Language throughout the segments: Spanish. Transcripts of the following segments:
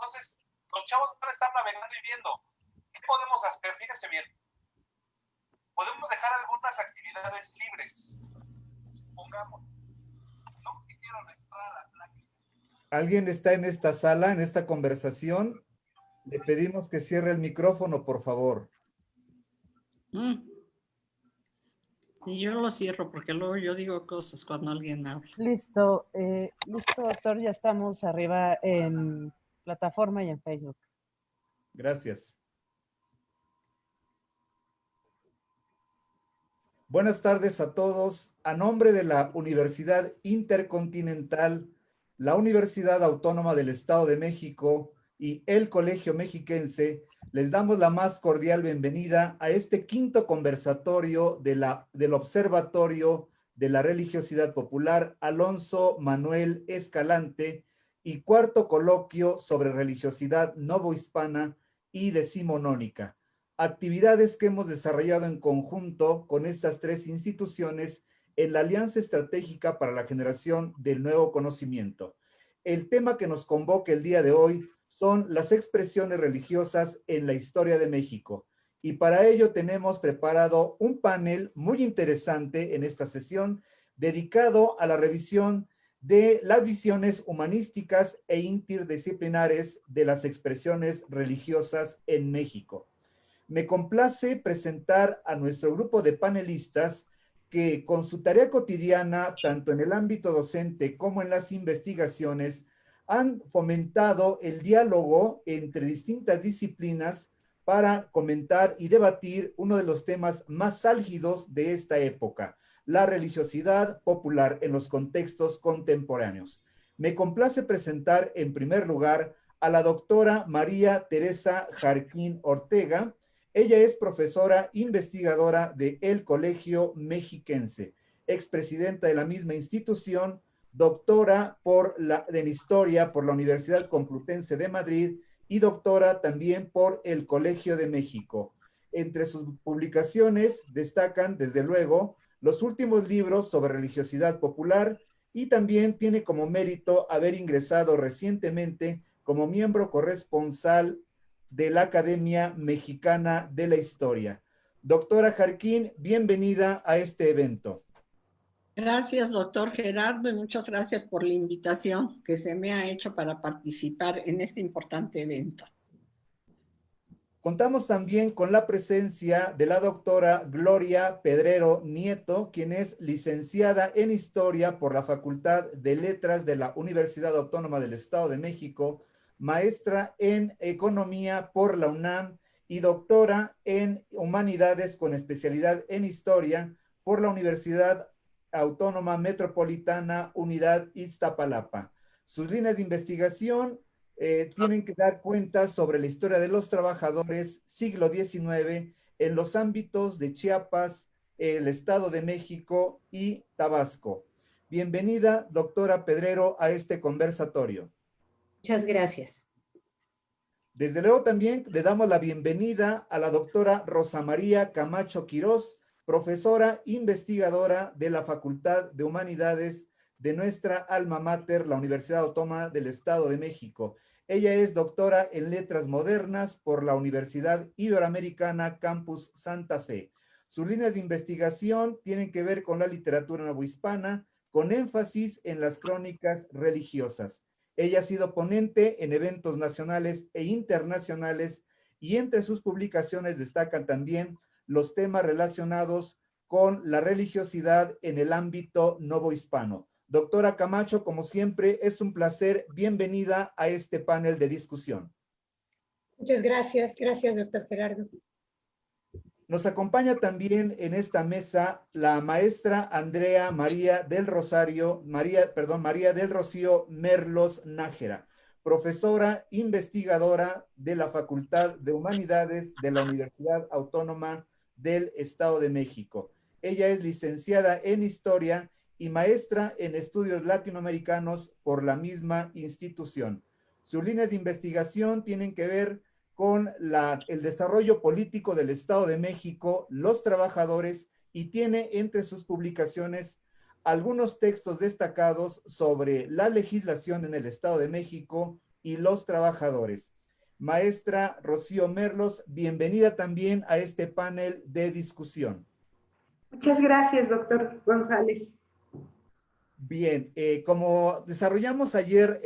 entonces los chavos van a estar navegando y viendo. ¿Qué podemos hacer? Fíjese bien. Podemos dejar algunas actividades libres. Supongamos, no quisieron entrar a la plática. ¿Alguien está en esta sala, en esta conversación? Le pedimos que cierre el micrófono, por favor. Sí, yo lo cierro porque luego yo digo cosas cuando alguien habla. Listo, listo, doctor, ya estamos arriba en plataforma y en Facebook. Gracias. Buenas tardes a todos. A nombre de la Universidad Intercontinental, la Universidad Autónoma del Estado de México y el Colegio Mexiquense, les damos la más cordial bienvenida a este quinto conversatorio del Observatorio de la Religiosidad Popular Alonso Manuel Escalante y cuarto coloquio sobre religiosidad novohispana y decimonónica. Actividades que hemos desarrollado en conjunto con estas tres instituciones en la Alianza Estratégica para la Generación del Nuevo Conocimiento. El tema que nos convoca el día de hoy son las expresiones religiosas en la historia de México. Y para ello tenemos preparado un panel muy interesante en esta sesión dedicado a la revisión de las visiones humanísticas e interdisciplinares de las expresiones religiosas en México. Me complace presentar a nuestro grupo de panelistas que con su tarea cotidiana, tanto en el ámbito docente como en las investigaciones, han fomentado el diálogo entre distintas disciplinas para comentar y debatir uno de los temas más álgidos de esta época, la religiosidad popular en los contextos contemporáneos. Me complace presentar en primer lugar a la doctora María Teresa Jarquín Ortega. Ella es profesora investigadora de El Colegio Mexiquense, expresidenta de la misma institución, doctora en Historia por la Universidad Complutense de Madrid y doctora también por el Colegio de México. Entre sus publicaciones destacan, desde luego, los últimos libros sobre religiosidad popular y también tiene como mérito haber ingresado recientemente como miembro corresponsal de la Academia Mexicana de la Historia. Doctora Jarquín, bienvenida a este evento. Gracias, doctor Gerardo, y muchas gracias por la invitación que se me ha hecho para participar en este importante evento. Contamos también con la presencia de la doctora Gloria Pedrero Nieto, quien es licenciada en Historia por la Facultad de Letras de la Universidad Autónoma del Estado de México, maestra en Economía por la UNAM y doctora en Humanidades con especialidad en Historia por la Universidad Autónoma Metropolitana Unidad Iztapalapa. Sus líneas de investigación tienen que dar cuenta sobre la historia de los trabajadores siglo XIX en los ámbitos de Chiapas, el Estado de México y Tabasco. Bienvenida, doctora Pedrero, a este conversatorio. Muchas gracias. Desde luego también le damos la bienvenida a la doctora Rosa María Camacho Quirós, profesora investigadora de la Facultad de Humanidades de nuestra alma mater, la Universidad Autónoma del Estado de México. Ella es doctora en Letras Modernas por la Universidad Iberoamericana Campus Santa Fe. Sus líneas de investigación tienen que ver con la literatura novohispana, con énfasis en las crónicas religiosas. Ella ha sido ponente en eventos nacionales e internacionales y entre sus publicaciones destacan también los temas relacionados con la religiosidad en el ámbito novohispano. Doctora Camacho, como siempre, es un placer. Bienvenida a este panel de discusión. Muchas gracias. Gracias, doctor Gerardo. Nos acompaña también en esta mesa la maestra Andrea María del Rocío Merlos Nájera, profesora investigadora de la Facultad de Humanidades de la Universidad Autónoma del Estado de México. Ella es licenciada en Historia y maestra en Estudios Latinoamericanos por la misma institución. Sus líneas de investigación tienen que ver con el desarrollo político del Estado de México, los trabajadores, y tiene entre sus publicaciones algunos textos destacados sobre la legislación en el Estado de México, y los trabajadores. Maestra Rocío Merlos, bienvenida también a este panel de discusión. Muchas gracias, doctor González. Bien, como desarrollamos ayer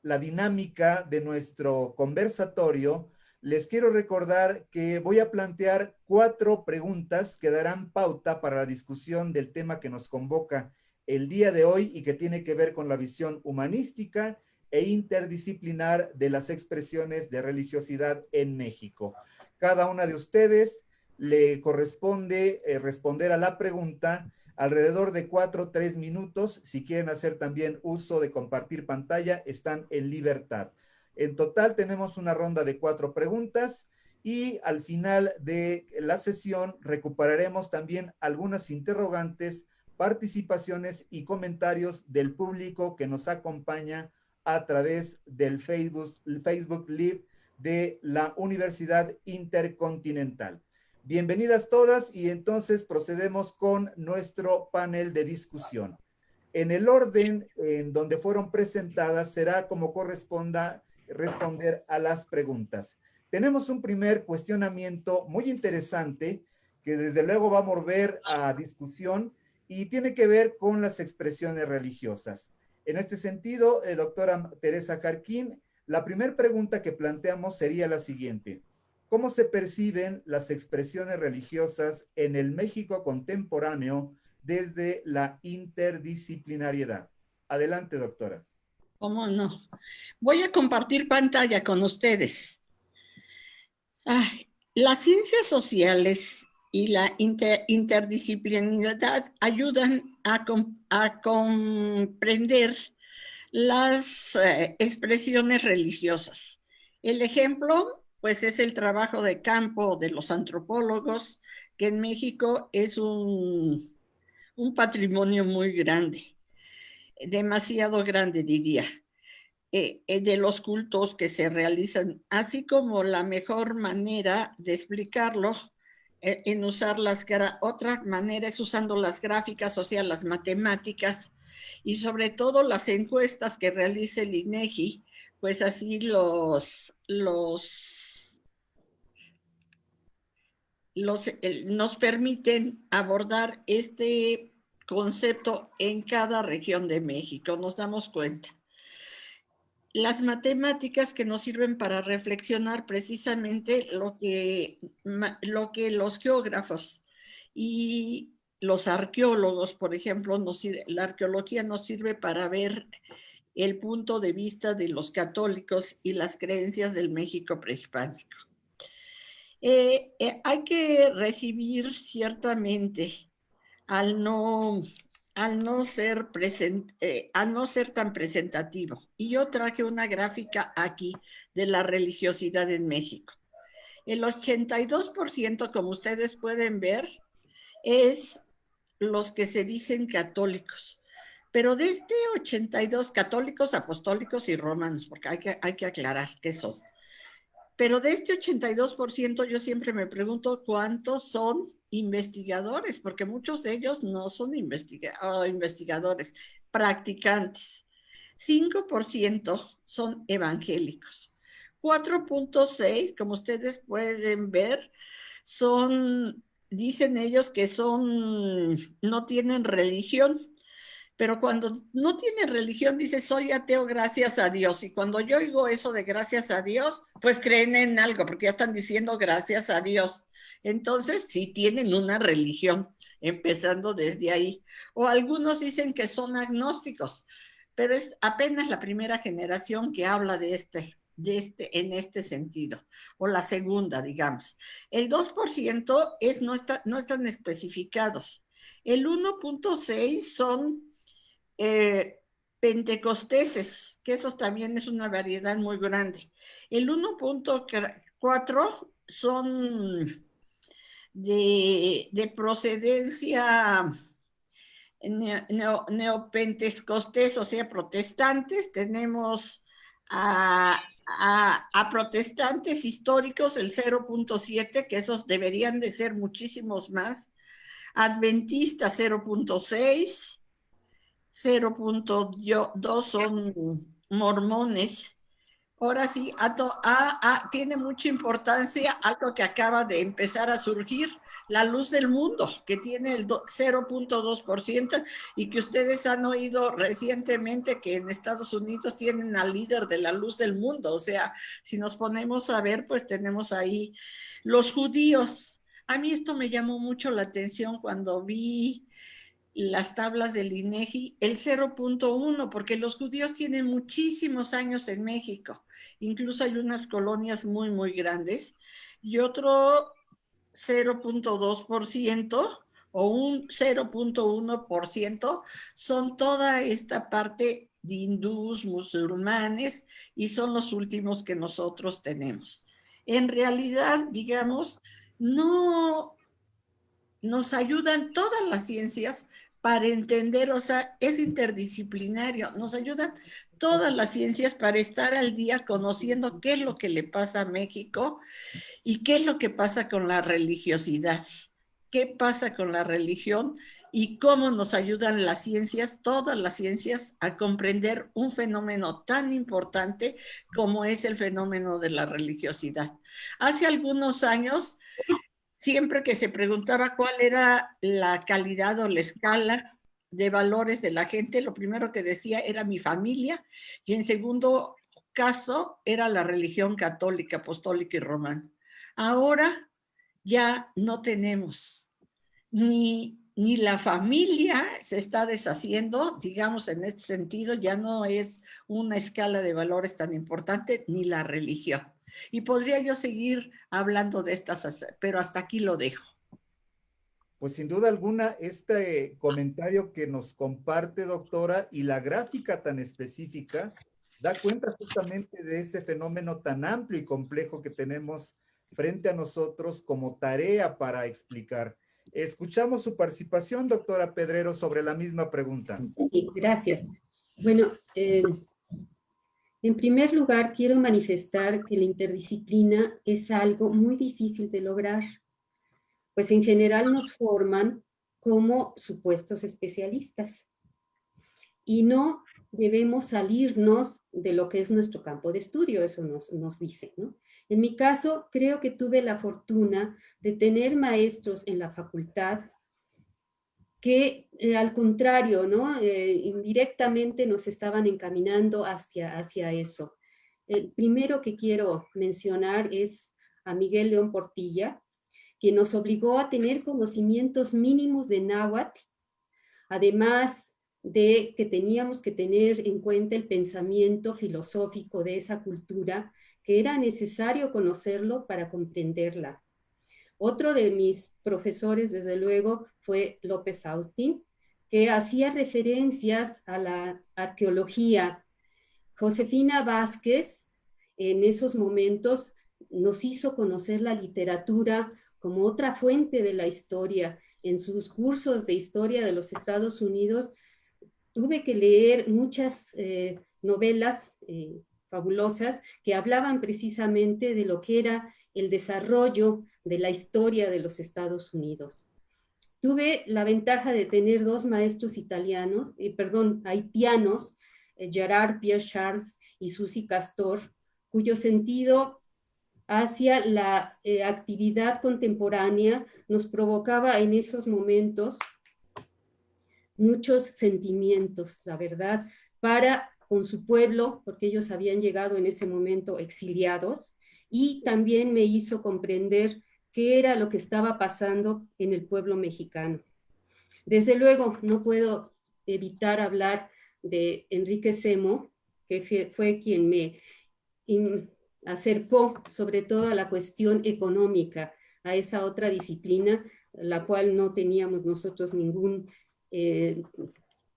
la dinámica de nuestro conversatorio, les quiero recordar que voy a plantear 4 preguntas que darán pauta para la discusión del tema que nos convoca el día de hoy y que tiene que ver con la visión humanística e interdisciplinar de las expresiones de religiosidad en México. Cada una de ustedes le corresponde responder a la pregunta alrededor de 4-3 minutos. Si quieren hacer también uso de compartir pantalla, están en libertad. En total tenemos una ronda de 4 preguntas y al final de la sesión recuperaremos también algunas interrogantes, participaciones y comentarios del público que nos acompaña a través del Facebook Live de la Universidad Intercontinental. Bienvenidas todas y entonces procedemos con nuestro panel de discusión. En el orden en donde fueron presentadas será como corresponda responder a las preguntas. Tenemos un primer cuestionamiento muy interesante que desde luego va a mover a discusión y tiene que ver con las expresiones religiosas. En este sentido, doctora Teresa Jarquín, la primera pregunta que planteamos sería la siguiente. ¿Cómo se perciben las expresiones religiosas en el México contemporáneo desde la interdisciplinariedad? Adelante, doctora. ¿Cómo no? Voy a compartir pantalla con ustedes. Las ciencias sociales y la interdisciplinariedad ayudan a comprender las expresiones religiosas. El ejemplo, pues, es el trabajo de campo de los antropólogos, que en México es un patrimonio muy grande, demasiado grande, diría, de los cultos que se realizan, así como la mejor manera de explicarlo en usar otra manera es usando las gráficas, o sea, las matemáticas, y sobre todo las encuestas que realiza el INEGI, pues así nos permiten abordar este concepto en cada región de México, nos damos cuenta. Las matemáticas que nos sirven para reflexionar precisamente lo que los geógrafos y los arqueólogos, por ejemplo, la arqueología nos sirve para ver el punto de vista de los católicos y las creencias del México prehispánico. Hay que recibir ciertamente al no ser tan presentativo. Y yo traje una gráfica aquí de la religiosidad en México. El 82%, como ustedes pueden ver, es los que se dicen católicos. Pero de este 82, católicos, apostólicos y romanos, porque hay que aclarar qué son. Pero de este 82%, yo siempre me pregunto cuántos son investigadores, porque muchos de ellos no son investigadores, practicantes. 5% son evangélicos. 4.6, como ustedes pueden ver, dicen ellos que no tienen religión. Pero cuando no tiene religión, dice, soy ateo, gracias a Dios. Y cuando yo oigo eso de gracias a Dios, pues creen en algo, porque ya están diciendo gracias a Dios. Entonces, sí tienen una religión, empezando desde ahí. O algunos dicen que son agnósticos, pero es apenas la primera generación que habla en este sentido, o la segunda, digamos. El 2% no están especificados. El 1.6 son pentecosteses, que eso también es una variedad muy grande. El 1.4 son de procedencia neopentecostés, o sea, protestantes. Tenemos a protestantes históricos, el 0.7, que esos deberían de ser muchísimos más. Adventistas, 0.6. 0.2 son mormones, Ahora sí, tiene mucha importancia algo que acaba de empezar a surgir, la luz del mundo, que tiene el 0.2% y que ustedes han oído recientemente que en Estados Unidos tienen al líder de la luz del mundo. O sea, si nos ponemos a ver, pues tenemos ahí los judíos. A mí esto me llamó mucho la atención cuando vi las tablas del INEGI, el 0.1, porque los judíos tienen muchísimos años en México, incluso hay unas colonias muy, muy grandes, y otro 0.2% o un 0.1% son toda esta parte de hindús, musulmanes, y son los últimos que nosotros tenemos. En realidad, digamos, no nos ayudan todas las ciencias para entender, o sea, es interdisciplinario, nos ayudan todas las ciencias para estar al día conociendo qué es lo que le pasa a México y qué es lo que pasa con la religiosidad, qué pasa con la religión y cómo nos ayudan las ciencias, todas las ciencias, a comprender un fenómeno tan importante como es el fenómeno de la religiosidad. Hace algunos años, siempre que se preguntaba cuál era la calidad o la escala de valores de la gente, lo primero que decía era mi familia y en segundo caso era la religión católica, apostólica y romana. Ahora ya no tenemos ni la familia se está deshaciendo, digamos, en este sentido, ya no es una escala de valores tan importante, ni la religión. Y podría yo seguir hablando de estas, pero hasta aquí lo dejo. Pues sin duda alguna, este comentario que nos comparte, doctora, y la gráfica tan específica, da cuenta justamente de ese fenómeno tan amplio y complejo que tenemos frente a nosotros como tarea para explicar. Escuchamos su participación, doctora Pedrero, sobre la misma pregunta. Sí, gracias. Bueno, en primer lugar, quiero manifestar que la interdisciplina es algo muy difícil de lograr, pues en general nos forman como supuestos especialistas y no debemos salirnos de lo que es nuestro campo de estudio, eso nos dice, ¿no? En mi caso, creo que tuve la fortuna de tener maestros en la facultad que al contrario, ¿no? Indirectamente nos estaban encaminando hacia eso. El primero que quiero mencionar es a Miguel León Portilla, que nos obligó a tener conocimientos mínimos de náhuatl, además de que teníamos que tener en cuenta el pensamiento filosófico de esa cultura, que era necesario conocerlo para comprenderla. Otro de mis profesores, desde luego, fue López Austin, que hacía referencias a la arqueología. Josefina Vázquez, en esos momentos, nos hizo conocer la literatura como otra fuente de la historia. En sus cursos de historia de los Estados Unidos, tuve que leer muchas novelas fabulosas que hablaban precisamente de lo que era el desarrollo de la historia de los Estados Unidos. Tuve la ventaja de tener dos maestros haitianos, Gerard Pierre Charles y Susie Castor, cuyo sentido hacia la actividad contemporánea nos provocaba en esos momentos muchos sentimientos, la verdad, para con su pueblo, porque ellos habían llegado en ese momento exiliados, y también me hizo comprender qué era lo que estaba pasando en el pueblo mexicano. Desde luego, no puedo evitar hablar de Enrique Semo, que fue quien me acercó sobre todo a la cuestión económica, a esa otra disciplina, la cual no teníamos nosotros en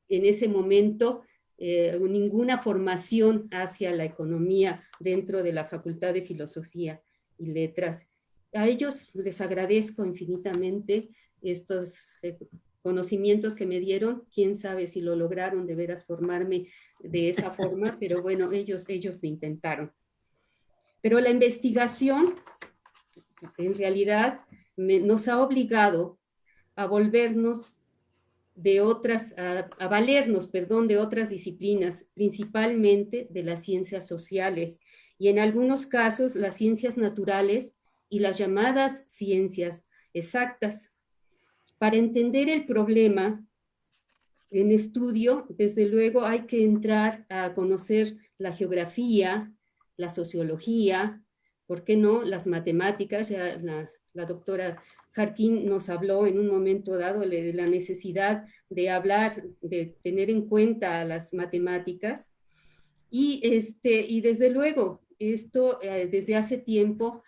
ese momento, ninguna formación hacia la economía dentro de la Facultad de Filosofía y Letras. A ellos les agradezco infinitamente estos conocimientos que me dieron. Quién sabe si lo lograron de veras formarme de esa forma, pero bueno, ellos lo intentaron. Pero la investigación, en realidad, nos ha obligado a volvernos de otras, a valernos, perdón, de otras disciplinas, principalmente de las ciencias sociales y en algunos casos las ciencias naturales y las llamadas ciencias exactas. Para entender el problema en estudio, desde luego hay que entrar a conocer la geografía, la sociología, ¿por qué no? Las matemáticas. Ya la doctora Jarquín nos habló en un momento dado de la necesidad de hablar, de tener en cuenta las matemáticas. Y desde luego, esto desde hace tiempo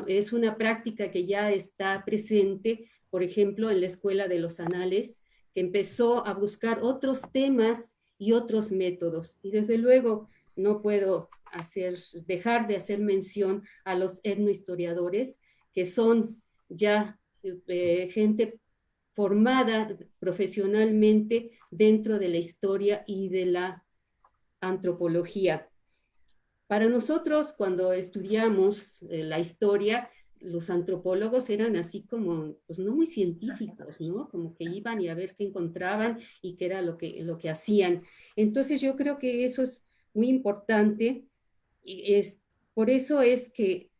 es una práctica que ya está presente, por ejemplo, en la Escuela de los Anales, que empezó a buscar otros temas y otros métodos. Y desde luego no puedo dejar de hacer mención a los etnohistoriadores, que son ya gente formada profesionalmente dentro de la historia y de la antropología. Para nosotros, cuando estudiamos la historia, los antropólogos eran así como, pues no muy científicos, ¿no? Como que iban y a ver qué encontraban y qué era lo que hacían. Entonces yo creo que eso es muy importante y por eso es que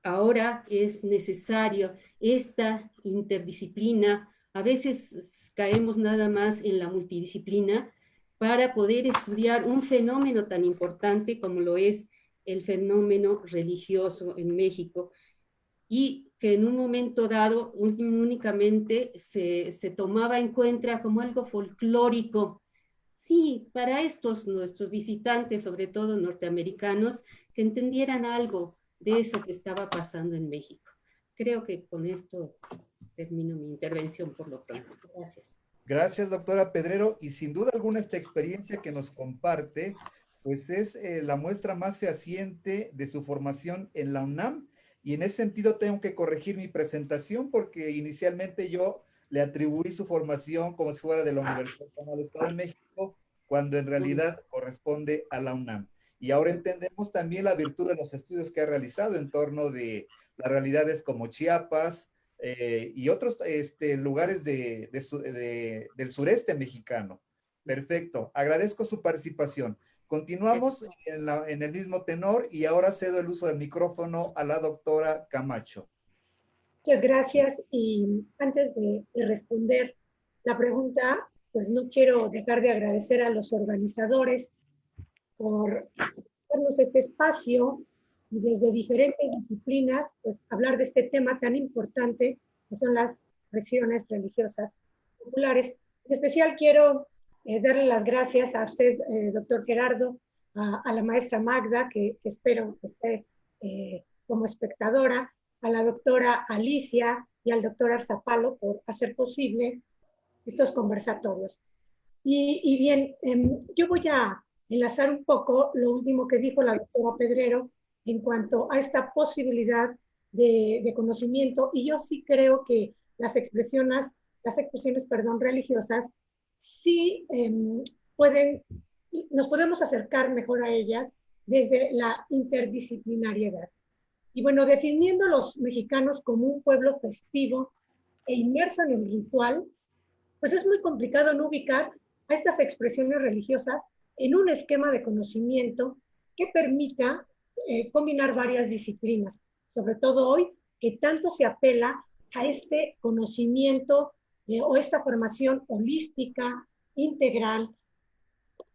ahora es necesario esta interdisciplina. A veces caemos nada más en la multidisciplina para poder estudiar un fenómeno tan importante como lo es el fenómeno religioso en México, y que en un momento dado únicamente se tomaba en cuenta como algo folclórico. Sí, para nuestros visitantes, sobre todo norteamericanos, que entendieran algo de eso que estaba pasando en México. Creo que con esto termino mi intervención por lo pronto. Gracias. Gracias, doctora Pedrero. Y sin duda alguna esta experiencia que nos comparte, pues es la muestra más fehaciente de su formación en la UNAM. Y en ese sentido tengo que corregir mi presentación porque inicialmente yo le atribuí su formación como si fuera de la Universidad Autónoma del Estado de México, cuando en realidad corresponde a la UNAM. Y ahora entendemos también la virtud de los estudios que ha realizado en torno de las realidades como Chiapas, y otros lugares del sureste mexicano. Perfecto, agradezco su participación. Continuamos en el mismo tenor y ahora cedo el uso del micrófono a la doctora Camacho. Muchas gracias, y antes de responder la pregunta, pues no quiero dejar de agradecer a los organizadores por darnos este espacio y desde diferentes disciplinas, pues hablar de este tema tan importante que son las expresiones religiosas populares. En especial quiero darle las gracias a usted, doctor Gerardo, a la maestra Magda, que espero que esté como espectadora, a la doctora Alicia y al doctor Arzapalo por hacer posible estos conversatorios. Y bien, yo voy a enlazar un poco lo último que dijo la doctora Pedrero en cuanto a esta posibilidad de conocimiento, y yo sí creo que las expresiones religiosas sí nos podemos acercar mejor a ellas desde la interdisciplinariedad. Y bueno, definiendo a los mexicanos como un pueblo festivo e inmerso en el ritual, pues es muy complicado no ubicar a estas expresiones religiosas en un esquema de conocimiento que permita combinar varias disciplinas, sobre todo hoy que tanto se apela a este conocimiento o esta formación holística, integral.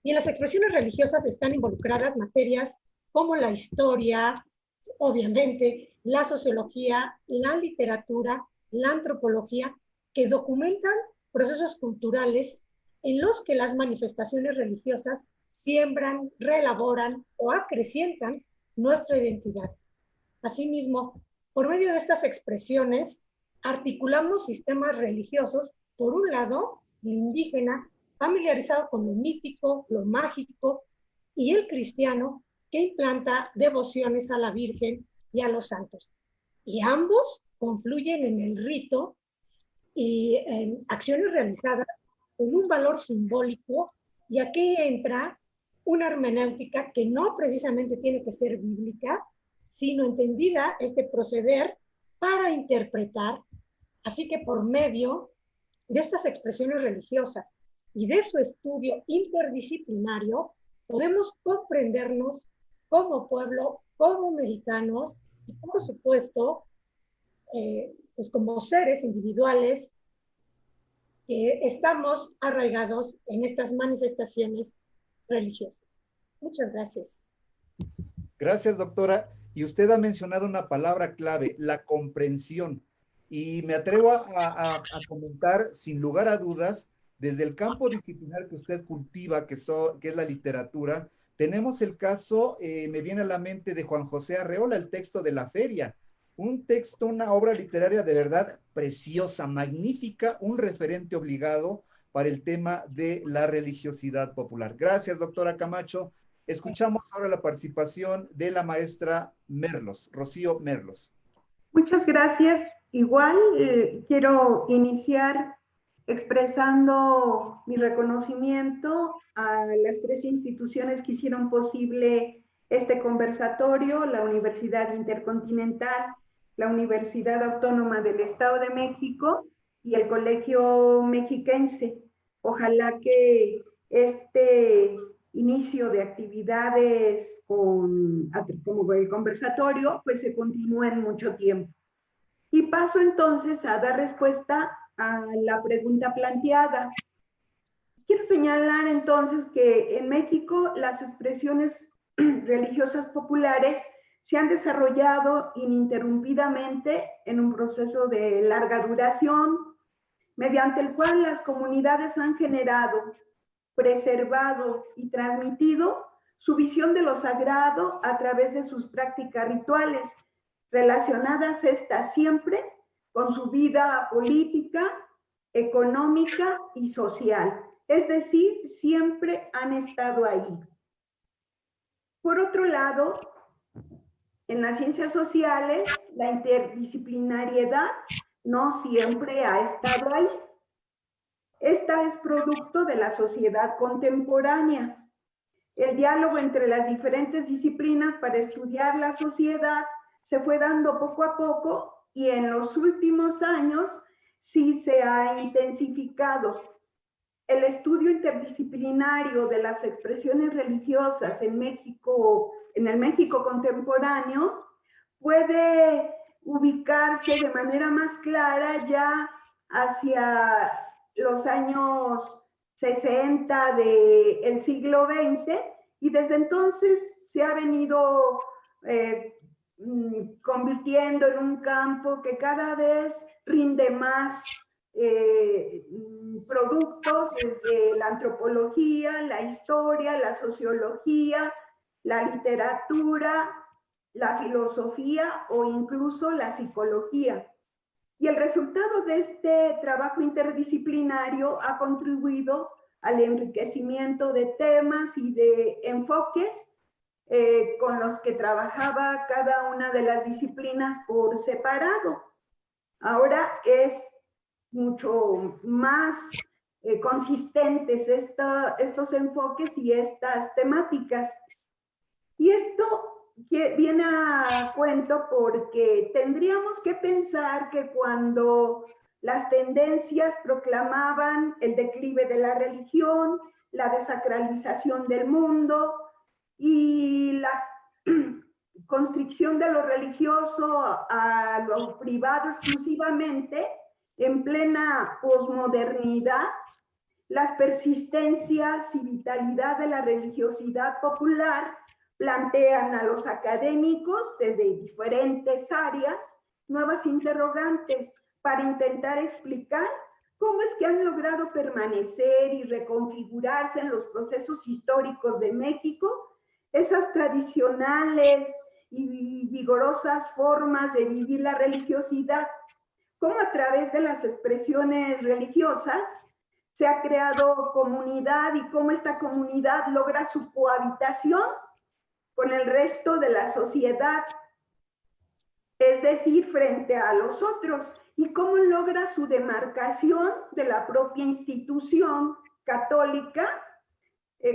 Y en las expresiones religiosas están involucradas materias como la historia, obviamente, la sociología, la literatura, la antropología, que documentan procesos culturales en los que las manifestaciones religiosas siembran, reelaboran o acrecientan nuestra identidad. Asimismo, por medio de estas expresiones, articulamos sistemas religiosos, por un lado, el indígena, familiarizado con lo mítico, lo mágico, y el cristiano, que implanta devociones a la Virgen y a los santos. Y ambos confluyen en el rito y en acciones realizadas con un valor simbólico, y aquí entra una hermenéutica que no precisamente tiene que ser bíblica, sino entendida este proceder para interpretar, así que por medio de estas expresiones religiosas y de su estudio interdisciplinario, podemos comprendernos como pueblo, como mexicanos y, por supuesto, pues como seres individuales que estamos arraigados en estas manifestaciones religiosas. Muchas gracias. Gracias, doctora. Y usted ha mencionado una palabra clave, la comprensión. Y me atrevo a comentar, sin lugar a dudas, desde el campo disciplinar que usted cultiva, que es la literatura, tenemos el caso, me viene a la mente, de Juan José Arreola, el texto de La Feria. Un texto, una obra literaria de verdad preciosa, magnífica, un referente obligado para el tema de la religiosidad popular. Gracias, doctora Camacho. Escuchamos ahora la participación de la maestra Merlos, Rocío Merlos. Muchas gracias. Igual quiero iniciar expresando mi reconocimiento a las 3 instituciones que hicieron posible este conversatorio: la Universidad Intercontinental, la Universidad Autónoma del Estado de México y el Colegio Mexiquense. Ojalá que este inicio de actividades como el conversatorio pues se continúen mucho tiempo. Y paso entonces a dar respuesta a la pregunta planteada. Quiero señalar entonces que en México las expresiones religiosas populares se han desarrollado ininterrumpidamente en un proceso de larga duración, mediante el cual las comunidades han generado, preservado y transmitido su visión de lo sagrado a través de sus prácticas rituales, relacionadas estas siempre con su vida política, económica y social. Es decir, siempre han estado ahí. Por otro lado, en las ciencias sociales, la interdisciplinariedad no siempre ha estado ahí. Esta es producto de la sociedad contemporánea. El diálogo entre las diferentes disciplinas para estudiar la sociedad se fue dando poco a poco y en los últimos años sí se ha intensificado. El estudio interdisciplinario de las expresiones religiosas en México, en el México contemporáneo, puede ubicarse de manera más clara ya hacia los años 60 del siglo XX, y desde entonces se ha venido convirtiendo en un campo que cada vez rinde más productos desde la antropología, la historia, la sociología, la literatura, la filosofía o incluso la psicología. Y el resultado de este trabajo interdisciplinario ha contribuido al enriquecimiento de temas y de enfoques con los que trabajaba cada una de las disciplinas por separado. Ahora es mucho más consistentes estos enfoques y estas temáticas. Y esto que viene a cuento porque tendríamos que pensar que cuando las tendencias proclamaban el declive de la religión, la desacralización del mundo y la constricción de lo religioso a lo privado exclusivamente, en plena posmodernidad, las persistencias y vitalidad de la religiosidad popular plantean a los académicos desde diferentes áreas nuevas interrogantes para intentar explicar cómo es que han logrado permanecer y reconfigurarse en los procesos históricos de México esas tradicionales y vigorosas formas de vivir la religiosidad, cómo a través de las expresiones religiosas se ha creado comunidad y cómo esta comunidad logra su cohabitación con el resto de la sociedad, es decir, frente a los otros, y cómo logra su demarcación de la propia institución católica,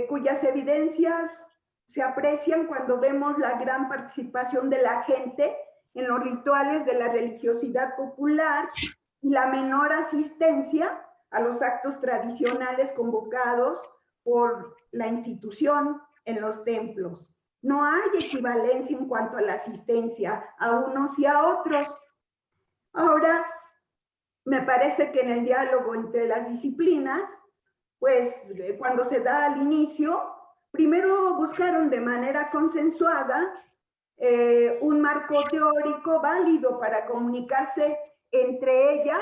cuyas evidencias se aprecian cuando vemos la gran participación de la gente en los rituales de la religiosidad popular y la menor asistencia a los actos tradicionales convocados por la institución en los templos. No hay equivalencia en cuanto a la asistencia a unos y a otros. Ahora, me parece que en el diálogo entre las disciplinas, pues cuando se da al inicio, primero buscaron de manera consensuada un marco teórico válido para comunicarse entre ellas,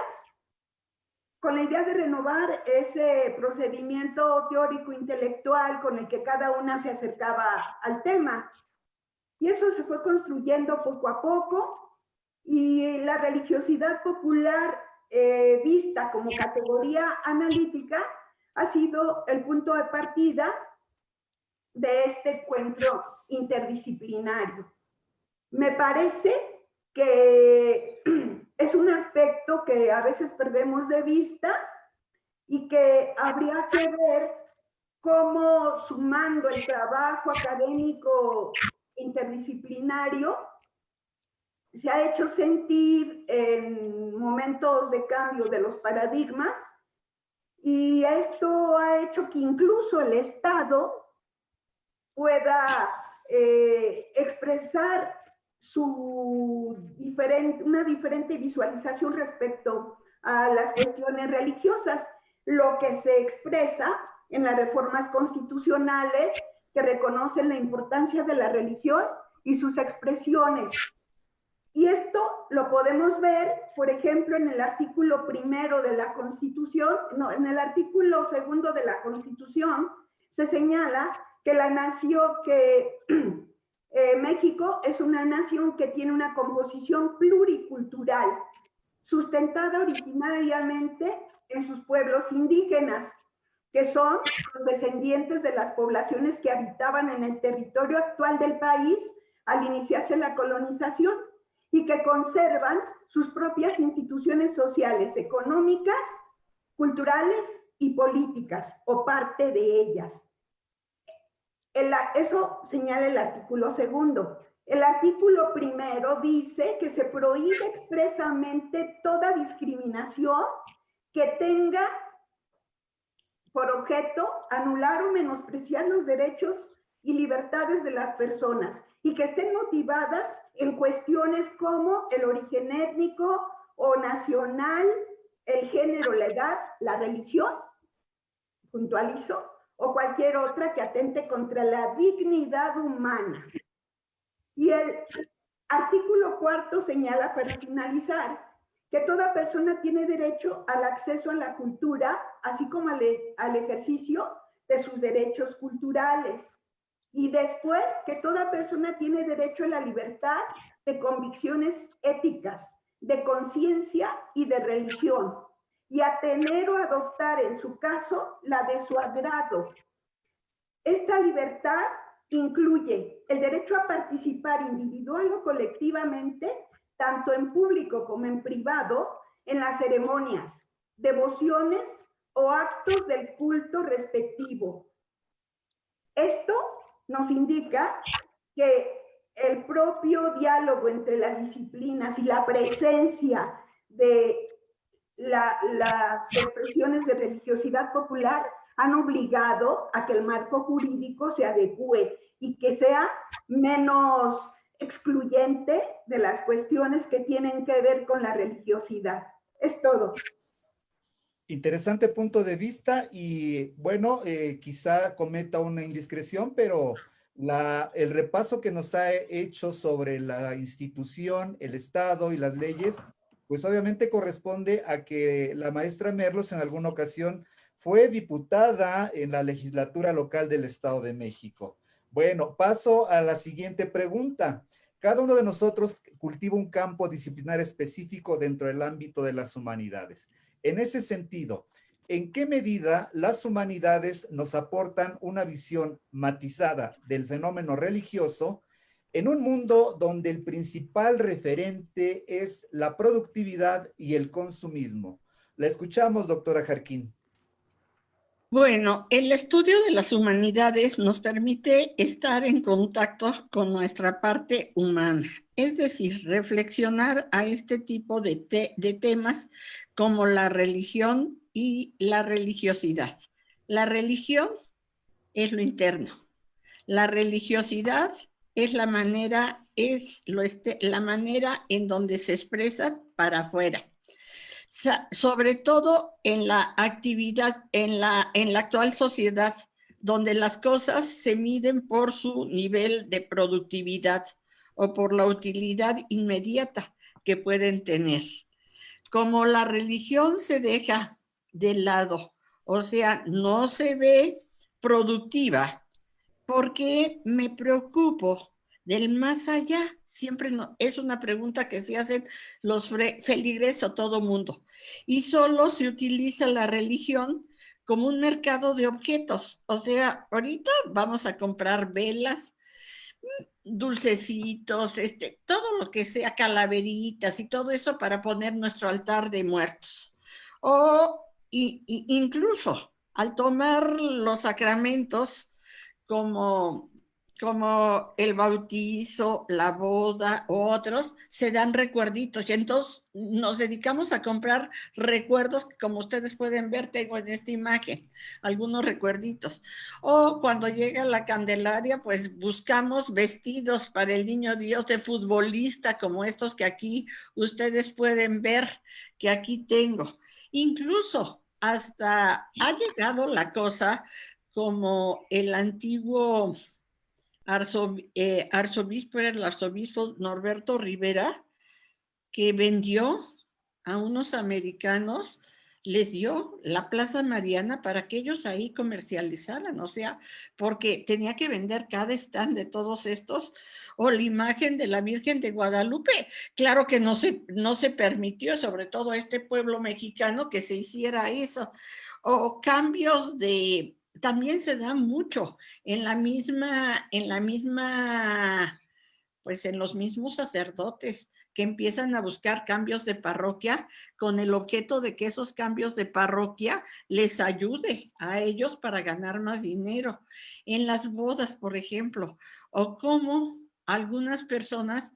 con la idea de renovar ese procedimiento teórico intelectual con el que cada una se acercaba al tema. Y eso se fue construyendo poco a poco, y la religiosidad popular vista como categoría analítica ha sido el punto de partida de este encuentro interdisciplinario. Me parece que es un aspecto que a veces perdemos de vista y que habría que ver cómo, sumando el trabajo académico interdisciplinario, se ha hecho sentir en momentos de cambio de los paradigmas, y esto ha hecho que incluso el Estado pueda expresar una diferente visualización respecto a las cuestiones religiosas, lo que se expresa en las reformas constitucionales que reconocen la importancia de la religión y sus expresiones. Y esto lo podemos ver, por ejemplo, en el artículo 1 de la Constitución, en el artículo 2 de la Constitución, se señala que México es una nación que tiene una composición pluricultural, sustentada originariamente en sus pueblos indígenas, que son los descendientes de las poblaciones que habitaban en el territorio actual del país al iniciarse la colonización, y que conservan sus propias instituciones sociales, económicas, culturales y políticas, o parte de ellas. Eso señala el artículo 2. El artículo 1 dice que se prohíbe expresamente toda discriminación que tenga por objeto anular o menospreciar los derechos y libertades de las personas, y que estén motivadas en cuestiones como el origen étnico o nacional, el género, la edad, la religión, puntualizo, o cualquier otra que atente contra la dignidad humana. Y el artículo 4 señala, para finalizar, que toda persona tiene derecho al acceso a la cultura, así como al ejercicio de sus derechos culturales. Y después, que toda persona tiene derecho a la libertad de convicciones éticas, de conciencia y de religión, y a tener o adoptar, en su caso, la de su agrado. Esta libertad incluye el derecho a participar individual o colectivamente, tanto en público como en privado, en las ceremonias, devociones o actos del culto respectivo. Esto nos indica que el propio diálogo entre las disciplinas y la presencia de las expresiones de religiosidad popular han obligado a que el marco jurídico se adecue y que sea menos excluyente de las cuestiones que tienen que ver con la religiosidad. Es todo. Interesante punto de vista, y bueno, quizá cometa una indiscreción, pero el repaso que nos ha hecho sobre la institución, el Estado y las leyes, pues obviamente corresponde a que la maestra Merlos en alguna ocasión fue diputada en la legislatura local del Estado de México. Bueno, paso a la siguiente pregunta. Cada uno de nosotros cultiva un campo disciplinar específico dentro del ámbito de las humanidades. En ese sentido, ¿en qué medida las humanidades nos aportan una visión matizada del fenómeno religioso en un mundo donde el principal referente es la productividad y el consumismo? La escuchamos, doctora Jarquín. Bueno, el estudio de las humanidades nos permite estar en contacto con nuestra parte humana, es decir, reflexionar a este tipo de temas como la religión y la religiosidad. La religión es lo interno. La religiosidad es la manera, la manera en donde se expresan para afuera. Sobre todo en la actividad, en la actual sociedad, donde las cosas se miden por su nivel de productividad o por la utilidad inmediata que pueden tener. Como la religión se deja de lado, o sea, no se ve productiva, porque me preocupo del más allá. Siempre no, es una pregunta que se hacen los feligres o todo mundo. Y solo se utiliza la religión como un mercado de objetos. O sea, ahorita vamos a comprar velas, dulcecitos, todo lo que sea, calaveritas y todo eso para poner nuestro altar de muertos. Incluso al tomar los sacramentos como el bautizo, la boda u otros, se dan recuerditos. Y entonces nos dedicamos a comprar recuerdos, que como ustedes pueden ver, tengo en esta imagen algunos recuerditos. O cuando llega la Candelaria, pues buscamos vestidos para el niño Dios de futbolista, como estos que aquí ustedes pueden ver, que aquí tengo. Incluso hasta ha llegado la cosa como el antiguo arzobispo, era el arzobispo Norberto Rivera, que vendió a unos americanos, les dio la Plaza Mariana para que ellos ahí comercializaran, o sea, porque tenía que vender cada stand de todos estos, o la imagen de la Virgen de Guadalupe. Claro que no se permitió, sobre todo a este pueblo mexicano, que se hiciera eso. O cambios de, también se da mucho en la misma, pues en los mismos sacerdotes que empiezan a buscar cambios de parroquia con el objeto de que esos cambios de parroquia les ayude a ellos para ganar más dinero. En las bodas, por ejemplo, o cómo algunas personas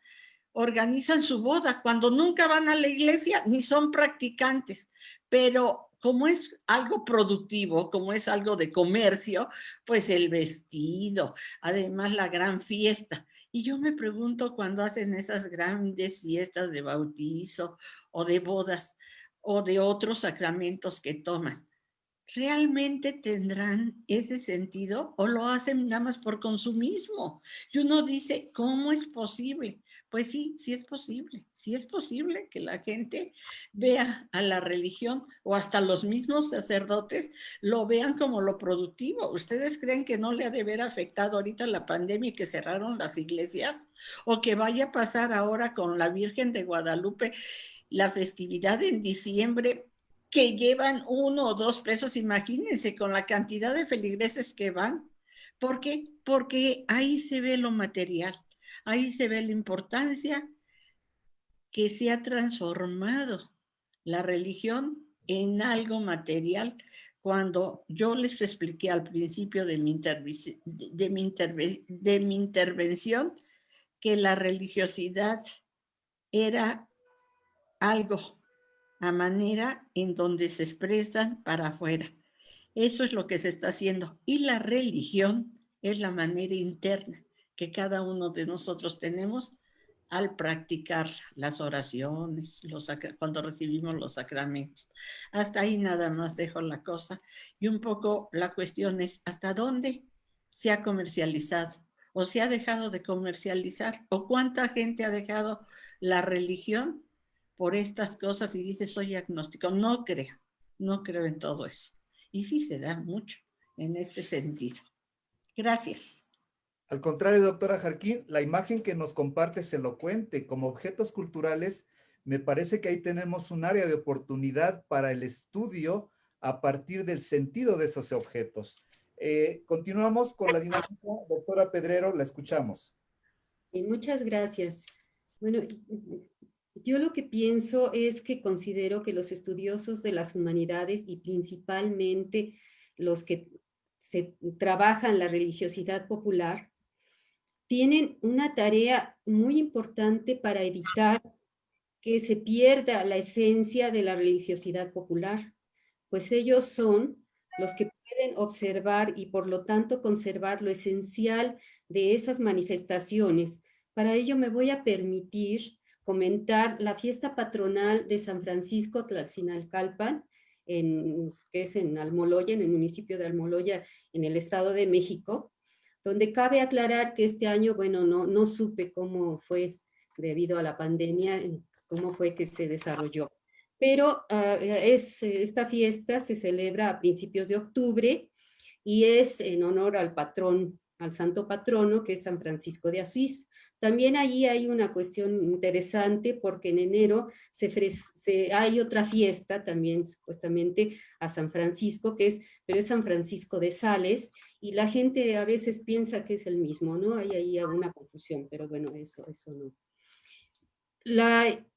organizan su boda cuando nunca van a la iglesia ni son practicantes, pero como es algo productivo, como es algo de comercio, pues el vestido, además la gran fiesta. Y yo me pregunto cuando hacen esas grandes fiestas de bautizo o de bodas o de otros sacramentos que toman, ¿realmente tendrán ese sentido o lo hacen nada más por consumismo? Y uno dice, ¿cómo es posible? Pues sí, sí es posible que la gente vea a la religión o hasta los mismos sacerdotes lo vean como lo productivo. ¿Ustedes creen que no le ha de haber afectado ahorita la pandemia y que cerraron las iglesias? ¿O que vaya a pasar ahora con la Virgen de Guadalupe la festividad en diciembre, que llevan 1 o 2 pesos? Imagínense con la cantidad de feligreses que van. ¿Por qué? Porque ahí se ve lo material, ahí se ve la importancia que se ha transformado la religión en algo material. Cuando yo les expliqué al principio de mi intervención que la religiosidad era algo a manera en donde se expresan para afuera. Eso es lo que se está haciendo. Y la religión es la manera interna que cada uno de nosotros tenemos al practicar las oraciones, cuando recibimos los sacramentos. Hasta ahí nada más dejo la cosa. Y un poco la cuestión es, ¿hasta dónde se ha comercializado? ¿O se ha dejado de comercializar? ¿O cuánta gente ha dejado la religión por estas cosas y dice, soy agnóstico? No creo en todo eso. Y sí se da mucho en este sentido. Gracias. Al contrario, doctora Jarquín, la imagen que nos comparte es elocuente. Como objetos culturales, me parece que ahí tenemos un área de oportunidad para el estudio a partir del sentido de esos objetos. Continuamos con la dinámica. Doctora Pedrero, la escuchamos. Muchas gracias. Bueno, yo lo que pienso es que considero que los estudiosos de las humanidades y principalmente los que trabajan la religiosidad popular tienen una tarea muy importante para evitar que se pierda la esencia de la religiosidad popular, pues ellos son los que pueden observar y por lo tanto conservar lo esencial de esas manifestaciones. Para ello me voy a permitir comentar la fiesta patronal de San Francisco Tlaxinalcalpan, que es en Almoloya, en el municipio de Almoloya, en el Estado de México, donde cabe aclarar que este año, bueno, no supe cómo fue debido a la pandemia, cómo fue que se desarrolló. Pero esta fiesta se celebra a principios de octubre y es en honor al patrón, al santo patrono, que es San Francisco de Asís. También allí hay una cuestión interesante porque en enero hay otra fiesta también supuestamente a San Francisco, pero es San Francisco de Sales, y la gente a veces piensa que es el mismo, ¿no? Hay ahí alguna confusión, pero bueno, eso no.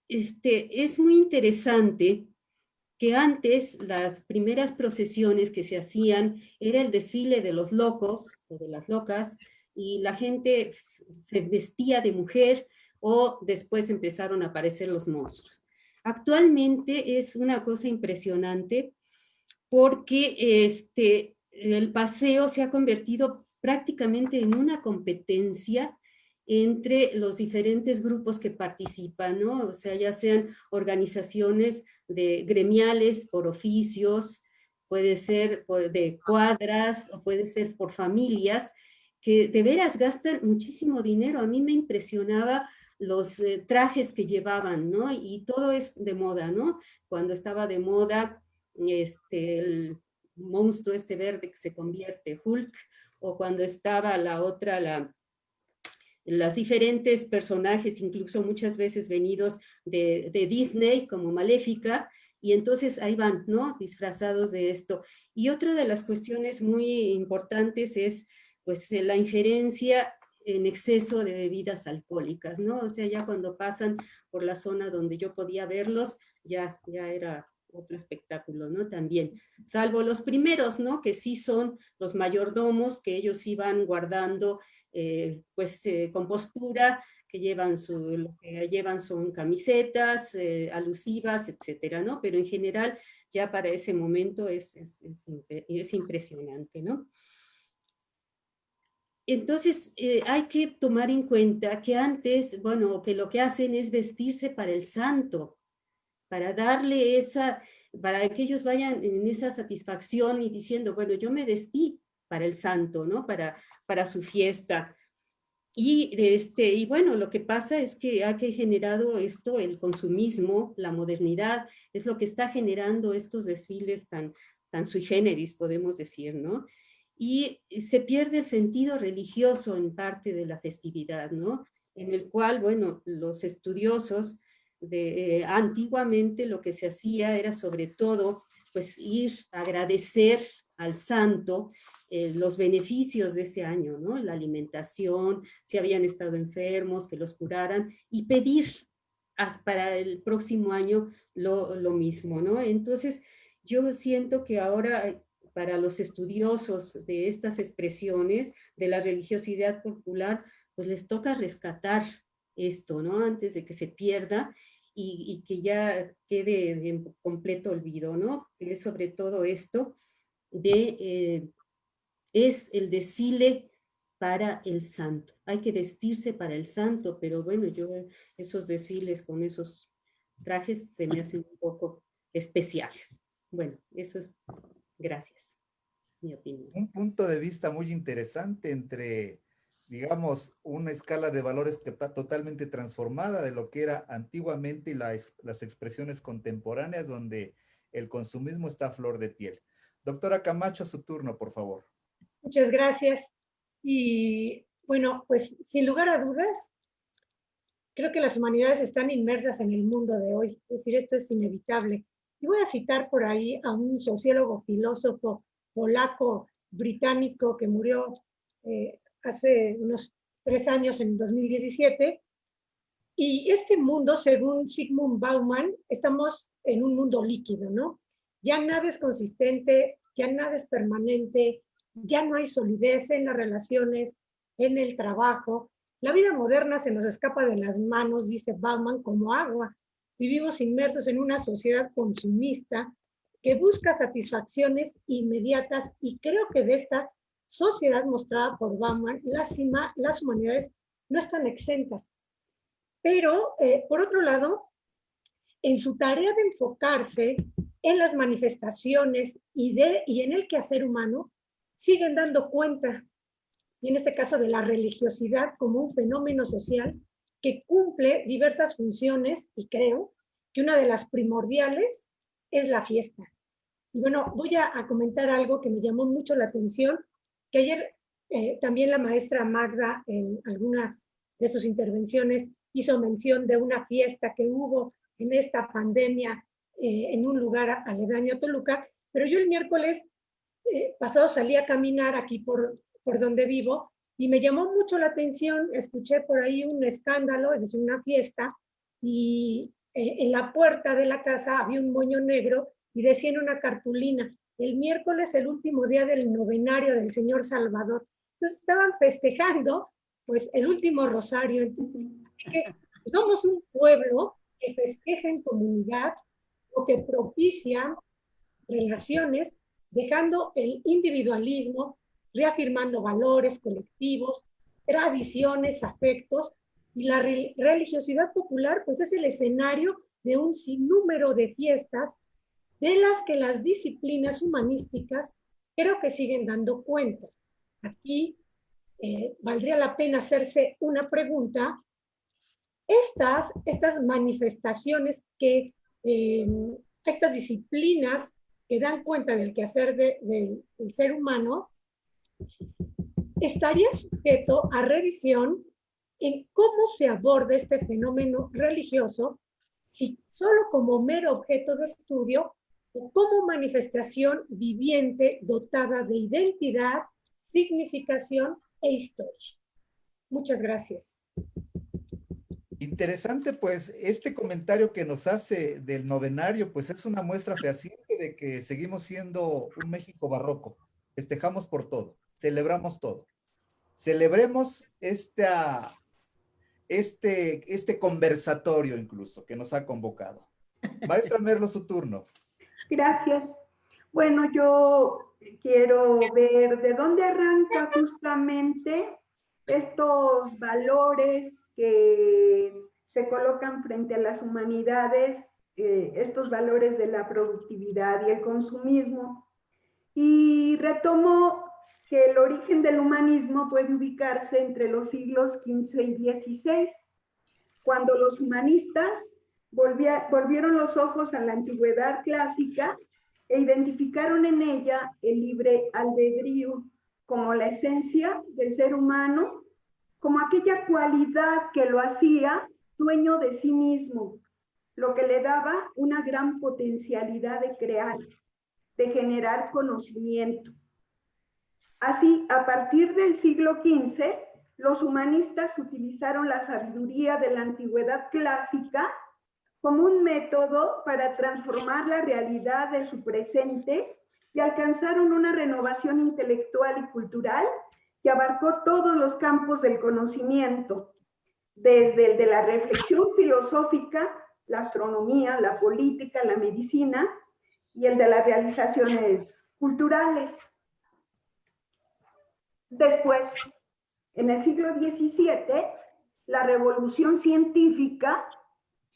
Es muy interesante que antes las primeras procesiones que se hacían era el desfile de los locos o de las locas, y la gente se vestía de mujer, o después empezaron a aparecer los monstruos. Actualmente es una cosa impresionante porque el paseo se ha convertido prácticamente en una competencia entre los diferentes grupos que participan, ¿no? O sea, ya sean organizaciones gremiales por oficios, puede ser de cuadras, o puede ser por familias, que de veras gastan muchísimo dinero. A mí me impresionaba los trajes que llevaban, ¿no? Y todo es de moda, ¿no? Cuando estaba de moda el monstruo verde que se convierte, Hulk, o cuando estaba las diferentes personajes, incluso muchas veces venidos de Disney, como Maléfica, y entonces ahí van, ¿no? Disfrazados de esto. Y otra de las cuestiones muy importantes es, pues, la injerencia en exceso de bebidas alcohólicas, ¿no? O sea, ya cuando pasan por la zona donde yo podía verlos, ya era otro espectáculo, ¿no? También, salvo los primeros, ¿no? Que sí son los mayordomos, que ellos iban guardando con postura, lo que llevan son camisetas alusivas, etcétera, ¿no? Pero en general, ya para ese momento es impresionante, ¿no? Entonces, hay que tomar en cuenta que antes, bueno, que lo que hacen es vestirse para el santo, para darle para que ellos vayan en esa satisfacción y diciendo, bueno, yo me vestí para el santo, ¿no? Para su fiesta. Y bueno, lo que pasa es que ha generado esto, el consumismo, la modernidad, es lo que está generando estos desfiles tan sui generis, podemos decir, ¿no? Y se pierde el sentido religioso en parte de la festividad, ¿no? En el cual, bueno, los estudiosos antiguamente lo que se hacía era sobre todo, pues, ir a agradecer al santo los beneficios de ese año, ¿no? La alimentación, si habían estado enfermos, que los curaran, y pedir para el próximo año lo mismo, ¿no? Entonces, yo siento que ahora, para los estudiosos de estas expresiones de la religiosidad popular, pues les toca rescatar esto, ¿no? Antes de que se pierda y que ya quede en completo olvido, ¿no? Que es sobre todo esto es el desfile para el santo. Hay que vestirse para el santo, pero bueno, esos desfiles con esos trajes se me hacen un poco especiales. Bueno, eso es, gracias, mi opinión. Un punto de vista muy interesante entre, digamos, una escala de valores que está totalmente transformada de lo que era antiguamente y las expresiones contemporáneas, donde el consumismo está a flor de piel. Doctora Camacho, su turno, por favor. Muchas gracias. Y bueno, pues sin lugar a dudas, creo que las humanidades están inmersas en el mundo de hoy. Es decir, esto es inevitable. Y voy a citar por ahí a un sociólogo, filósofo polaco, británico, que murió hace unos 3 años, en 2017. Y este mundo, según Zygmunt Bauman, estamos en un mundo líquido, ¿no? Ya nada es consistente, ya nada es permanente, ya no hay solidez en las relaciones, en el trabajo. La vida moderna se nos escapa de las manos, dice Bauman, como agua. Vivimos inmersos en una sociedad consumista que busca satisfacciones inmediatas, y creo que de esta sociedad mostrada por Bauman, las humanidades no están exentas. Pero, por otro lado, en su tarea de enfocarse en las manifestaciones y en el quehacer humano, siguen dando cuenta, y en este caso de la religiosidad como un fenómeno social que cumple diversas funciones, y creo que una de las primordiales es la fiesta. Y bueno, voy a comentar algo que me llamó mucho la atención, que ayer también la maestra Magda en alguna de sus intervenciones hizo mención de una fiesta que hubo en esta pandemia en un lugar aledaño a Toluca, pero yo el miércoles pasado salí a caminar aquí por donde vivo y me llamó mucho la atención, escuché por ahí un escándalo, es decir, una fiesta, y en la puerta de la casa había un moño negro y decía en una cartulina: el miércoles, el último día del novenario del Señor Salvador. Entonces estaban festejando pues el último rosario. Así que somos un pueblo que festeja en comunidad o que propicia relaciones, dejando el individualismo, reafirmando valores colectivos, tradiciones, afectos, y la religiosidad popular pues es el escenario de un sinnúmero de fiestas de las que las disciplinas humanísticas creo que siguen dando cuenta. Aquí valdría la pena hacerse una pregunta. Estas manifestaciones estas disciplinas que dan cuenta del quehacer del ser humano, estaría sujeto a revisión en cómo se aborda este fenómeno religioso, si solo como mero objeto de estudio o como manifestación viviente dotada de identidad, significación e historia. Muchas gracias. Interesante, pues, este comentario que nos hace del novenario, pues es una muestra fehaciente de que seguimos siendo un México barroco. Festejamos por todo, celebramos todo. Celebremos este conversatorio incluso que nos ha convocado. Maestra Merlo, su turno. Gracias. Bueno, yo quiero ver de dónde arranca justamente estos valores que se colocan frente a las humanidades, estos valores de la productividad y el consumismo. Y retomo que el origen del humanismo puede ubicarse entre los siglos XV y XVI, cuando los humanistas volvieron los ojos a la antigüedad clásica e identificaron en ella el libre albedrío como la esencia del ser humano, como aquella cualidad que lo hacía dueño de sí mismo, lo que le daba una gran potencialidad de crear, de generar conocimiento. Así, a partir del siglo XV, los humanistas utilizaron la sabiduría de la antigüedad clásica como un método para transformar la realidad de su presente y alcanzaron una renovación intelectual y cultural que abarcó todos los campos del conocimiento, desde el de la reflexión filosófica, la astronomía, la política, la medicina, y el de las realizaciones culturales. Después, en el siglo XVII, la revolución científica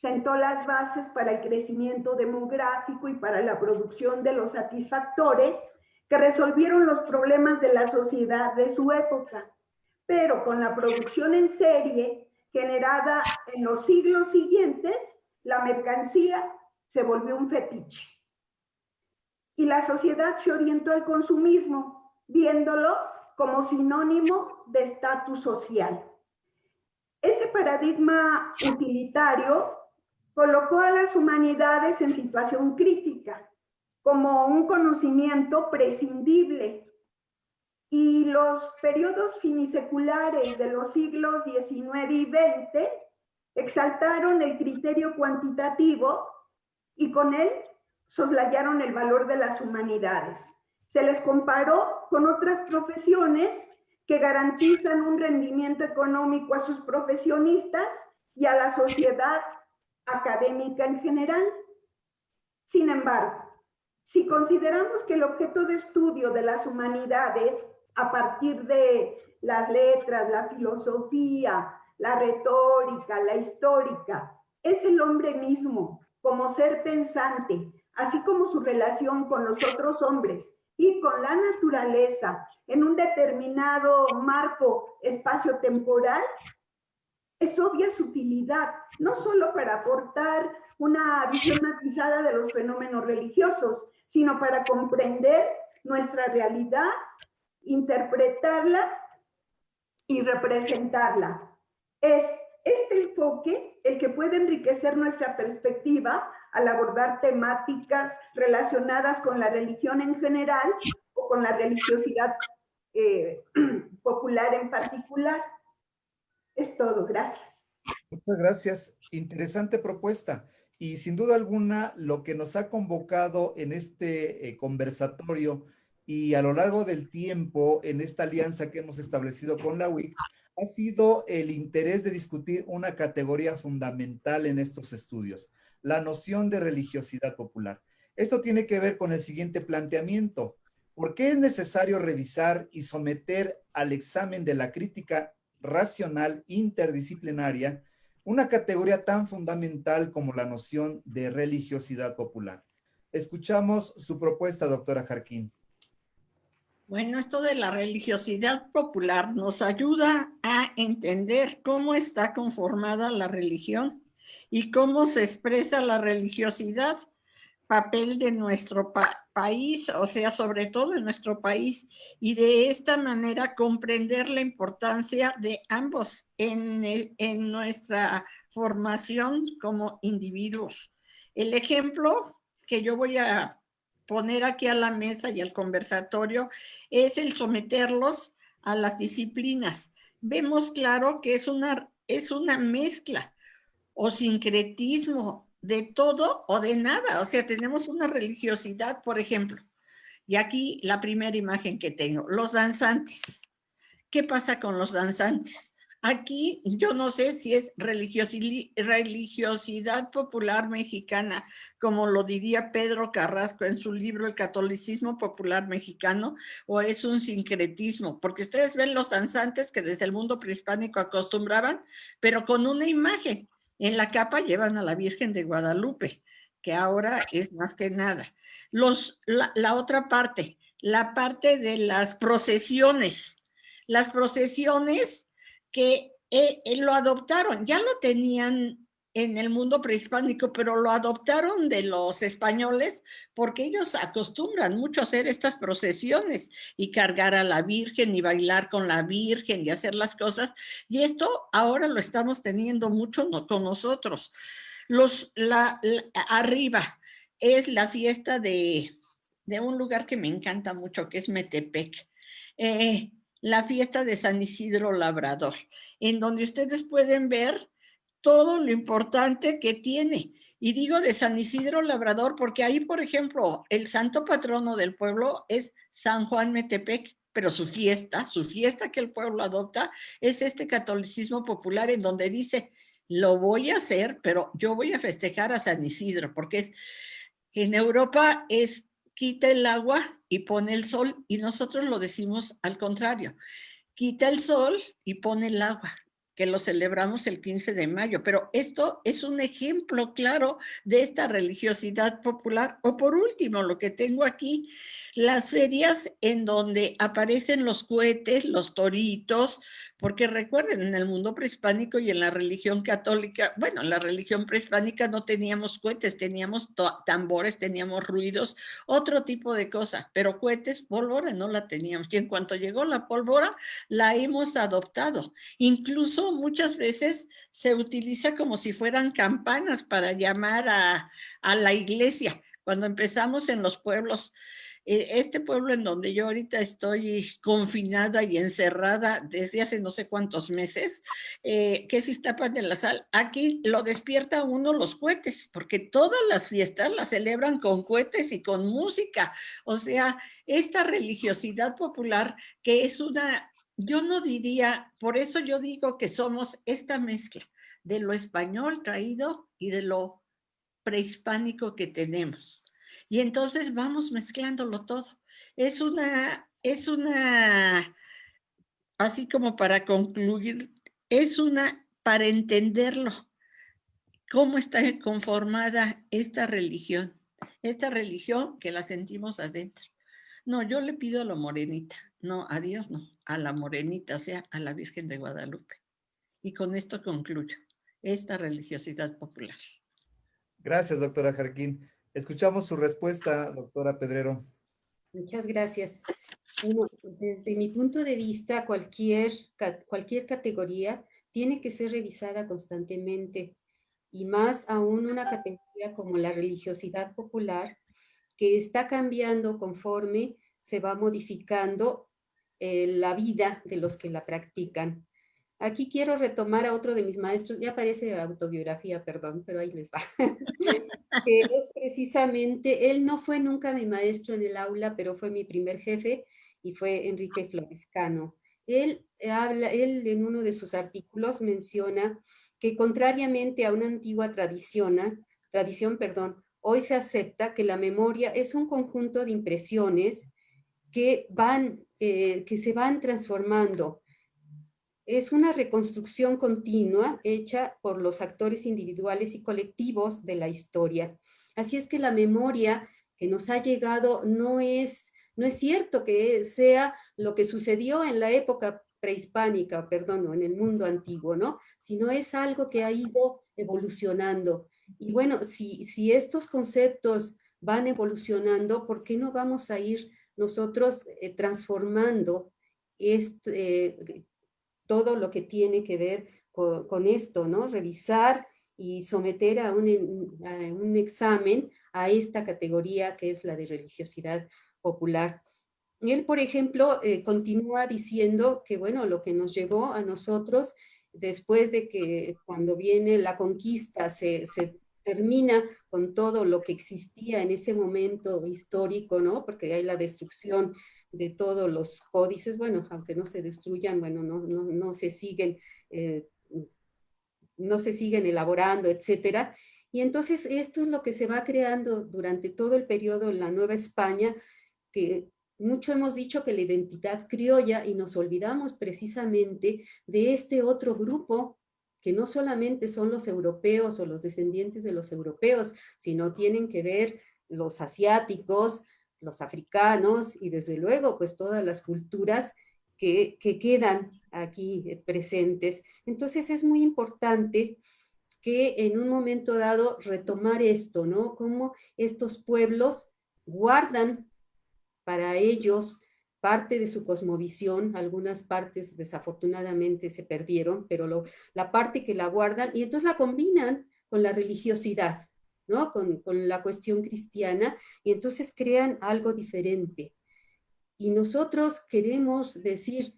sentó las bases para el crecimiento demográfico y para la producción de los satisfactores que resolvieron los problemas de la sociedad de su época. Pero con la producción en serie generada en los siglos siguientes, la mercancía se volvió un fetiche. Y la sociedad se orientó al consumismo, viéndolo como sinónimo de estatus social. Ese paradigma utilitario colocó a las humanidades en situación crítica, como un conocimiento prescindible. Y los periodos finiseculares de los siglos XIX y XX exaltaron el criterio cuantitativo y con él soslayaron el valor de las humanidades. Se les comparó con otras profesiones que garantizan un rendimiento económico a sus profesionistas y a la sociedad académica en general. Sin embargo, Si consideramos que el objeto de estudio de las humanidades, a partir de las letras, la filosofía, la retórica, la histórica, es el hombre mismo como ser pensante, así como su relación con los otros hombres y con la naturaleza en un determinado marco espacio-temporal, es obvia su utilidad, no solo para aportar una visión matizada de los fenómenos religiosos, sino para comprender nuestra realidad, interpretarla y representarla. Es este enfoque el que puede enriquecer nuestra perspectiva al abordar temáticas relacionadas con la religión en general o con la religiosidad popular en particular. Es todo, gracias. Muchas gracias. Interesante propuesta. Y sin duda alguna, lo que nos ha convocado en este conversatorio y a lo largo del tiempo en esta alianza que hemos establecido con la UIC ha sido el interés de discutir una categoría fundamental en estos estudios, la noción de religiosidad popular. Esto tiene que ver con el siguiente planteamiento. ¿Por qué es necesario revisar y someter al examen de la crítica racional interdisciplinaria una categoría tan fundamental como la noción de religiosidad popular? Escuchamos su propuesta, doctora Jarquín. Bueno, esto de la religiosidad popular nos ayuda a entender cómo está conformada la religión y cómo se expresa la religiosidad, papel de nuestro país, o sea, sobre todo en nuestro país, y de esta manera comprender la importancia de ambos en nuestra formación como individuos. El ejemplo que yo voy a poner aquí a la mesa y al conversatorio es el someterlos a las disciplinas. Vemos claro que es una mezcla o sincretismo de todo o de nada. O sea, tenemos una religiosidad, por ejemplo, y aquí la primera imagen que tengo, los danzantes. ¿Qué pasa con los danzantes? Aquí yo no sé si es religiosidad popular mexicana, como lo diría Pedro Carrasco en su libro El catolicismo popular mexicano, o es un sincretismo, porque ustedes ven los danzantes que desde el mundo prehispánico acostumbraban, pero con una imagen. En la capa llevan a la Virgen de Guadalupe, que ahora es más que nada. La otra parte, la parte de las procesiones. Las procesiones que lo adoptaron, ya lo tenían en el mundo prehispánico, pero lo adoptaron de los españoles porque ellos acostumbran mucho a hacer estas procesiones y cargar a la Virgen y bailar con la Virgen y hacer las cosas. Y esto ahora lo estamos teniendo mucho con nosotros. Arriba es la fiesta de un lugar que me encanta mucho, que es Metepec. La fiesta de San Isidro Labrador, en donde ustedes pueden ver todo lo importante que tiene. Y digo de San Isidro Labrador porque ahí, por ejemplo, el santo patrono del pueblo es San Juan Metepec, pero su fiesta que el pueblo adopta es este catolicismo popular en donde dice, lo voy a hacer, pero yo voy a festejar a San Isidro, porque en Europa es quita el agua y pone el sol, y nosotros lo decimos al contrario, quita el sol y pone el agua, que lo celebramos el 15 de mayo, pero esto es un ejemplo claro de esta religiosidad popular. O por último, lo que tengo aquí, las ferias en donde aparecen los cohetes, los toritos, porque recuerden, en el mundo prehispánico y en la religión católica, bueno, en la religión prehispánica no teníamos cohetes, teníamos tambores, teníamos ruidos, otro tipo de cosas, pero cohetes, pólvora no la teníamos. Y en cuanto llegó la pólvora, la hemos adoptado. Incluso muchas veces se utiliza como si fueran campanas para llamar a la iglesia. Cuando empezamos en los pueblos, este pueblo en donde yo ahorita estoy confinada y encerrada desde hace no sé cuántos meses, que es Iztapan de la Sal, aquí lo despierta uno los cohetes, porque todas las fiestas las celebran con cohetes y con música. O sea, esta religiosidad popular que es yo no diría, por eso yo digo que somos esta mezcla de lo español traído y de lo prehispánico que tenemos. Y entonces vamos mezclándolo todo. Es una, así como para concluir, es una, para entenderlo, cómo está conformada esta religión que la sentimos adentro. No, yo le pido a la morenita, no, a Dios no, a la morenita, o sea, a la Virgen de Guadalupe. Y con esto concluyo esta religiosidad popular. Gracias, doctora Jarquín. Escuchamos su respuesta, doctora Pedrero. Muchas gracias. Bueno, desde mi punto de vista, cualquier categoría tiene que ser revisada constantemente, y más aún una categoría como la religiosidad popular, que está cambiando conforme se va modificando la vida de los que la practican. Aquí quiero retomar a otro de mis maestros, ya parece autobiografía, perdón, pero ahí les va. Que es precisamente, él no fue nunca mi maestro en el aula, pero fue mi primer jefe, y fue Enrique Florescano. Él en uno de sus artículos menciona que contrariamente a una antigua tradición, hoy se acepta que la memoria es un conjunto de impresiones que se van transformando. Es una reconstrucción continua hecha por los actores individuales y colectivos de la historia. Así es que la memoria que nos ha llegado no es cierto que sea lo que sucedió en la época prehispánica, perdón, o en el mundo antiguo, ¿no? Sino es algo que ha ido evolucionando. Y bueno, si estos conceptos van evolucionando, ¿por qué no vamos a ir nosotros transformando todo lo que tiene que ver con esto, ¿no? Revisar y someter a un examen a esta categoría que es la de religiosidad popular. Él, por ejemplo, continúa diciendo que, bueno, lo que nos llegó a nosotros después de que cuando viene la conquista se termina con todo lo que existía en ese momento histórico, ¿no? Porque hay la destrucción de todos los códices, bueno, aunque no se destruyan, bueno, no se siguen elaborando, etcétera. Y entonces esto es lo que se va creando durante todo el periodo en la Nueva España, que mucho hemos dicho que la identidad criolla, y nos olvidamos precisamente de este otro grupo que no solamente son los europeos o los descendientes de los europeos, sino tienen que ver los asiáticos, los africanos y desde luego pues todas las culturas que quedan aquí presentes. Entonces es muy importante que en un momento dado retomar esto, ¿no? Cómo estos pueblos guardan para ellos parte de su cosmovisión, algunas partes desafortunadamente se perdieron, pero la parte que la guardan, y entonces la combinan con la religiosidad, ¿no? Con la cuestión cristiana, y entonces crean algo diferente. Y nosotros queremos decir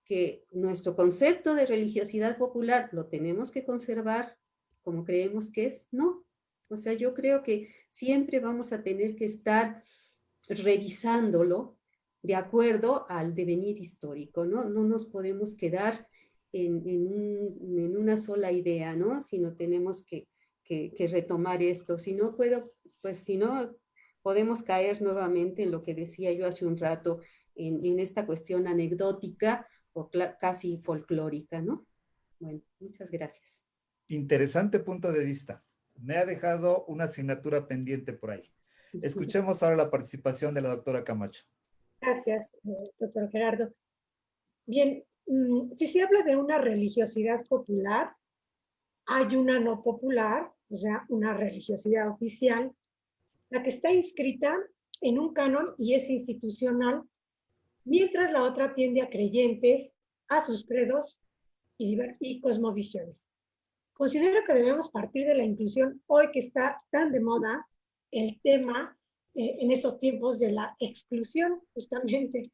que nuestro concepto de religiosidad popular lo tenemos que conservar como creemos que es, no. O sea, yo creo que siempre vamos a tener que estar revisándolo de acuerdo al devenir histórico, ¿no? No nos podemos quedar en una sola idea, ¿no? Sino tenemos que retomar esto. Si no podemos caer nuevamente en lo que decía yo hace un rato, en esta cuestión anecdótica o casi folclórica, ¿no? Bueno, muchas gracias. Interesante punto de vista. Me ha dejado una asignatura pendiente por ahí. Escuchemos ahora la participación de la doctora Camacho. Gracias, doctor Gerardo. Bien, si se habla de una religiosidad popular, hay una no popular, o sea, una religiosidad oficial, la que está inscrita en un canon y es institucional, mientras la otra atiende a creyentes, a sus credos y cosmovisiones. Considero que debemos partir de la inclusión hoy que está tan de moda el tema en estos tiempos de la exclusión, justamente.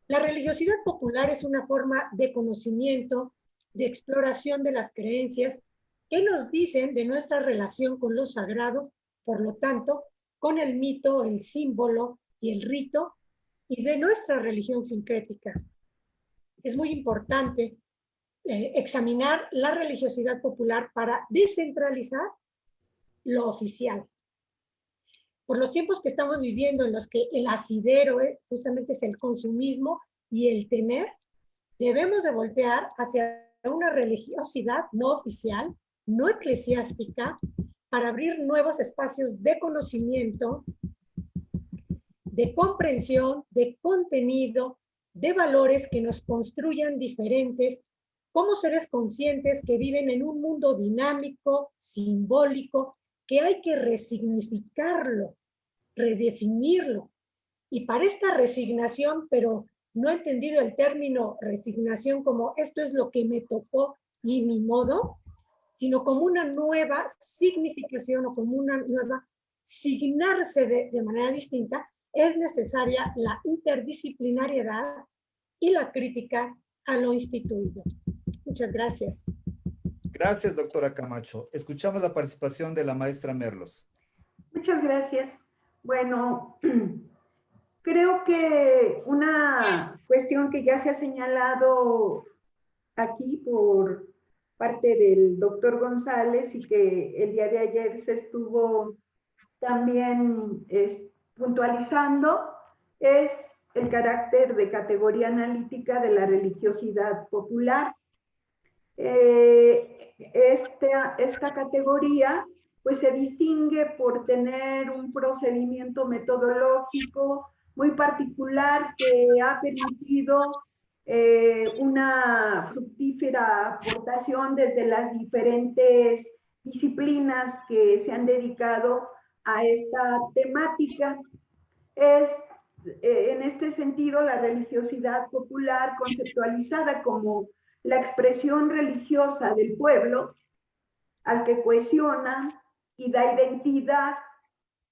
La religiosidad popular es una forma de conocimiento, de exploración de las creencias que nos dicen de nuestra relación con lo sagrado, por lo tanto, con el mito, el símbolo y el rito, y de nuestra religión sincrética. Es muy importante examinar la religiosidad popular para descentralizar lo oficial. por los tiempos que estamos viviendo en los que el asidero justamente es el consumismo y el temer, debemos de voltear hacia una religiosidad no oficial, no eclesiástica, para abrir nuevos espacios de conocimiento, de comprensión, de contenido, de valores que nos construyan diferentes como seres conscientes que viven en un mundo dinámico, simbólico, que hay que resignificarlo, redefinirlo. Y para esta resignación, pero no he entendido el término resignación como esto es lo que me tocó y mi modo, sino como una nueva significación o como una nueva signarse de manera distinta, es necesaria la interdisciplinariedad y la crítica a lo instituido. Muchas gracias. Gracias, doctora Camacho. Escuchamos la participación de la maestra Merlos. Muchas gracias. Bueno, creo que una cuestión que ya se ha señalado aquí por parte del doctor González y que el día de ayer se estuvo también puntualizando es el carácter de categoría analítica de la religiosidad popular. Esta categoría pues se distingue por tener un procedimiento metodológico muy particular que ha permitido una fructífera aportación desde las diferentes disciplinas que se han dedicado a esta temática. En este sentido, la religiosidad popular, conceptualizada como la expresión religiosa del pueblo, al que cohesiona y da identidad,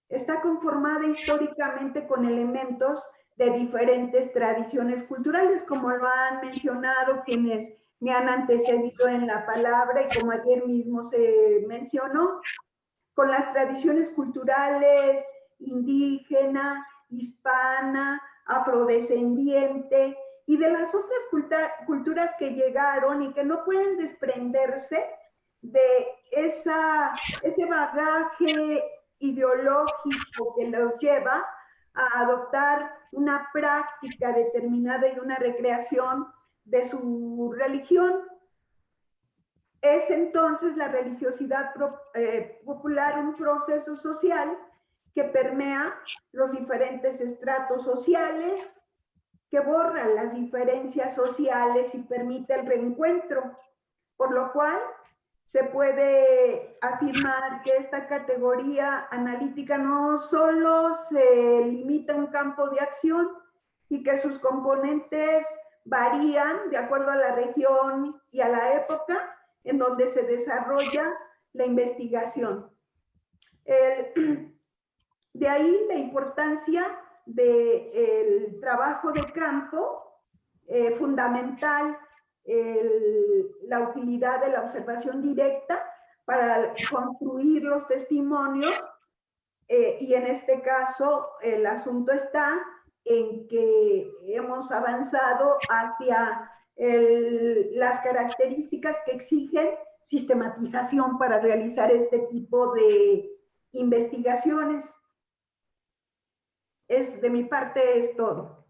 está conformada históricamente con elementos de diferentes tradiciones culturales, como lo han mencionado quienes me han antecedido en la palabra y como ayer mismo se mencionó, con las tradiciones culturales indígena, hispana, afrodescendiente y de las otras culturas que llegaron y que no pueden desprenderse de ese bagaje ideológico que los lleva a adoptar una práctica determinada y una recreación de su religión. Es entonces la religiosidad popular un proceso social que permea los diferentes estratos sociales, que borra las diferencias sociales y permite el reencuentro, por lo cual se puede afirmar que esta categoría analítica no solo se limita a un campo de acción y que sus componentes varían de acuerdo a la región y a la época en donde se desarrolla la investigación. De ahí la importancia del trabajo de campo, fundamental la utilidad de la observación directa para construir los testimonios y en este caso el asunto está en que hemos avanzado hacia las características que exigen sistematización para realizar este tipo de investigaciones. De mi parte es todo.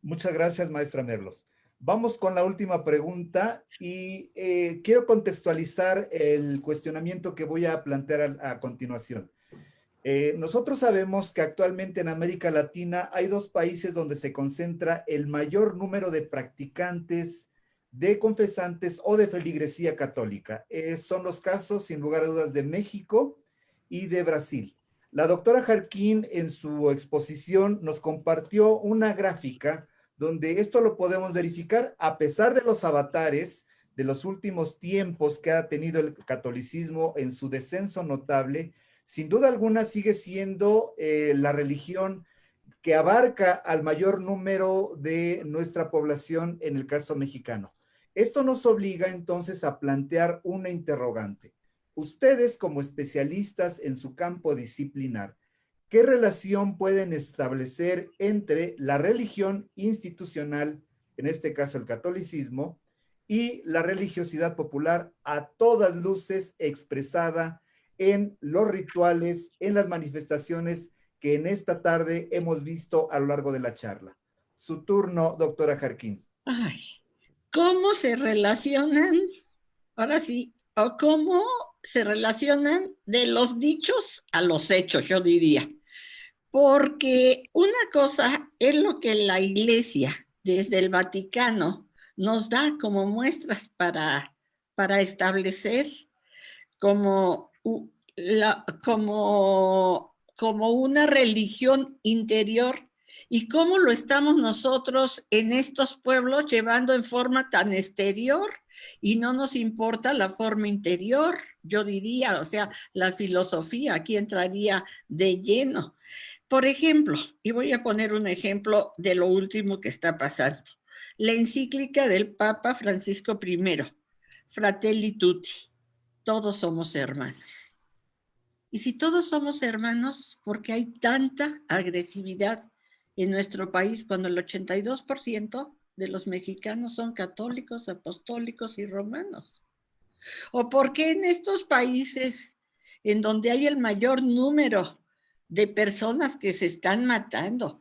Muchas gracias, maestra Merlos. Vamos con la última pregunta y quiero contextualizar el cuestionamiento que voy a plantear a continuación. Nosotros sabemos que actualmente en América Latina hay dos países donde se concentra el mayor número de practicantes, de confesantes o de feligresía católica. Son los casos, sin lugar a dudas, de México y de Brasil. La doctora Jarquín en su exposición nos compartió una gráfica donde esto lo podemos verificar a pesar de los avatares de los últimos tiempos que ha tenido el catolicismo en su descenso notable. Sin duda alguna sigue siendo la religión que abarca al mayor número de nuestra población en el caso mexicano. Esto nos obliga entonces a plantear una interrogante. Ustedes como especialistas en su campo disciplinar, ¿qué relación pueden establecer entre la religión institucional, en este caso el catolicismo, y la religiosidad popular a todas luces expresada en los rituales, en las manifestaciones que en esta tarde hemos visto a lo largo de la charla. Su turno, doctora Jarquín. Ay, ¿cómo se relacionan? Ahora sí, o cómo se relacionan de los dichos a los hechos, yo diría. Porque una cosa es lo que la Iglesia, desde el Vaticano, nos da como muestras para establecer como, como una religión interior, y cómo lo estamos nosotros en estos pueblos llevando en forma tan exterior y no nos importa la forma interior, yo diría, o sea, la filosofía aquí entraría de lleno. Por ejemplo, y voy a poner un ejemplo de lo último que está pasando, la encíclica del Papa Francisco I, Fratelli Tutti, todos somos hermanos. Y si todos somos hermanos, ¿por qué hay tanta agresividad en nuestro país cuando el 82% de los mexicanos son católicos, apostólicos y romanos? ¿O por qué en estos países en donde hay el mayor número de personas que se están matando?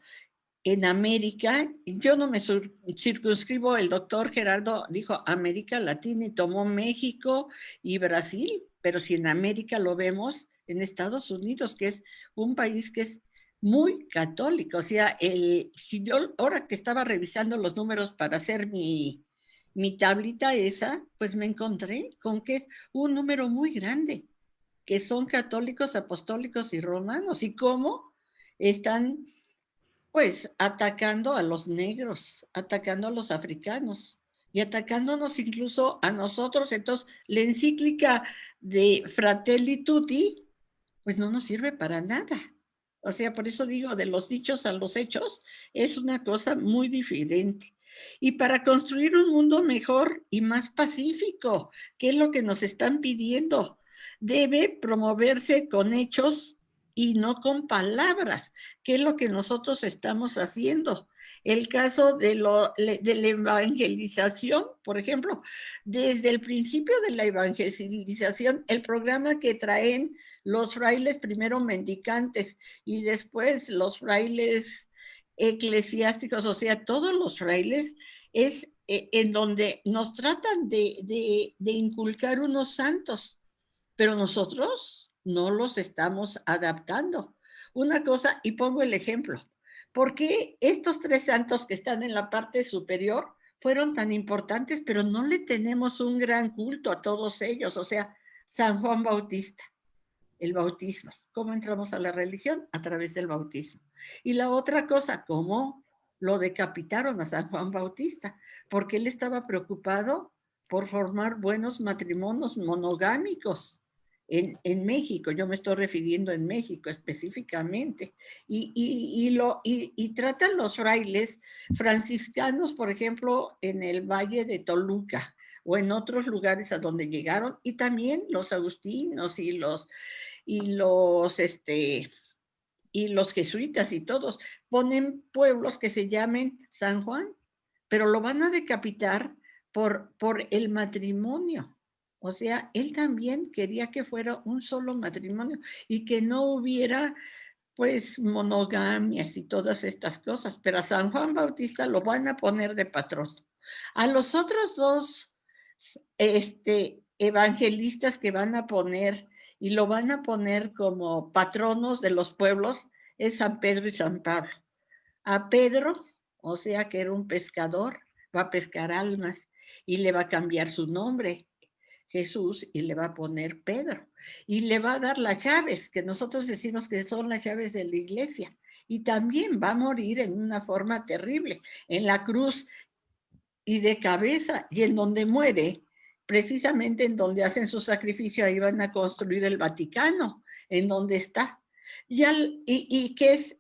En América, yo no me circunscribo, el doctor Gerardo dijo América Latina y tomó México y Brasil, pero si en América lo vemos, en Estados Unidos, que es un país que es muy católico, o sea, si yo ahora que estaba revisando los números para hacer mi tablita esa, pues me encontré con que es un número muy grande, que son católicos, apostólicos y romanos, y cómo están pues atacando a los negros, atacando a los africanos y atacándonos incluso a nosotros. Entonces, la encíclica de Fratelli Tutti, pues no nos sirve para nada. O sea, por eso digo, de los dichos a los hechos, es una cosa muy diferente. Y para construir un mundo mejor y más pacífico, ¿qué es lo que nos están pidiendo? Debe promoverse con hechos y no con palabras, que es lo que nosotros estamos haciendo. El caso de la evangelización, por ejemplo, desde el principio de la evangelización, el programa que traen los frailes, primero mendicantes y después los frailes eclesiásticos, o sea, todos los frailes, es en donde nos tratan de inculcar unos santos, pero nosotros no los estamos adaptando. Una cosa, y pongo el ejemplo, ¿por qué estos tres santos que están en la parte superior fueron tan importantes, pero no le tenemos un gran culto a todos ellos? O sea, San Juan Bautista, el bautismo. ¿Cómo entramos a la religión? A través del bautismo. Y la otra cosa, ¿cómo lo decapitaron a San Juan Bautista? Porque él estaba preocupado por formar buenos matrimonios monogámicos. En México, yo me estoy refiriendo en México específicamente, y tratan los frailes franciscanos, por ejemplo, en el Valle de Toluca o en otros lugares a donde llegaron, y también los agustinos y los jesuitas y todos, ponen pueblos que se llamen San Juan, pero lo van a decapitar por el matrimonio. O sea, él también quería que fuera un solo matrimonio y que no hubiera, pues, monogamias y todas estas cosas. Pero a San Juan Bautista lo van a poner de patrón. A los otros dos evangelistas que van a poner y lo van a poner como patronos de los pueblos es San Pedro y San Pablo. A Pedro, o sea, que era un pescador, va a pescar almas y le va a cambiar su nombre, Jesús, y le va a poner Pedro, y le va a dar las llaves, que nosotros decimos que son las llaves de la iglesia, y también va a morir en una forma terrible, en la cruz y de cabeza, y en donde muere, precisamente en donde hacen su sacrificio, ahí van a construir el Vaticano, en donde está, y que es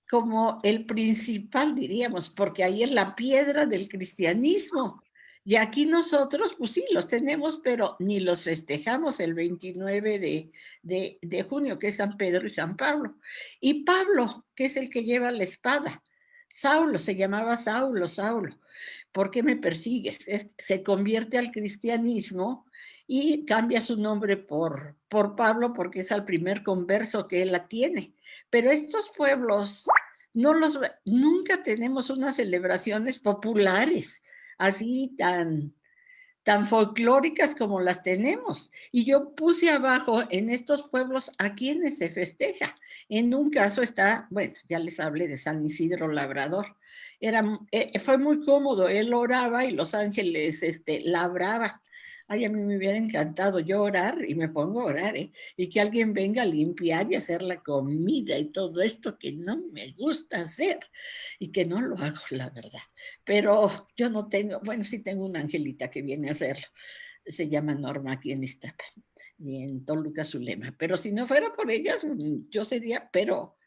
como el principal, diríamos, porque ahí es la piedra del cristianismo. Y aquí nosotros, pues sí, los tenemos, pero ni los festejamos el 29 de junio, que es San Pedro y San Pablo. Y Pablo, que es el que lleva la espada. Saulo, se llamaba Saulo, ¿por qué me persigues? Se convierte al cristianismo y cambia su nombre por Pablo porque es el primer converso que él la tiene. Pero estos pueblos, nunca tenemos unas celebraciones populares así tan folclóricas como las tenemos. Y yo puse abajo en estos pueblos a quienes se festeja. En un caso está, bueno, ya les hablé de San Isidro Labrador. Fue muy cómodo, él oraba y los ángeles labraban. Ay, a mí me hubiera encantado yo orar y me pongo a orar, y que alguien venga a limpiar y hacer la comida y todo esto que no me gusta hacer y que no lo hago, la verdad. Pero yo no tengo, bueno, sí tengo una angelita que viene a hacerlo. Se llama Norma aquí en Iztapan y en Toluca Zulema. Pero si no fuera por ellas, yo sería, pero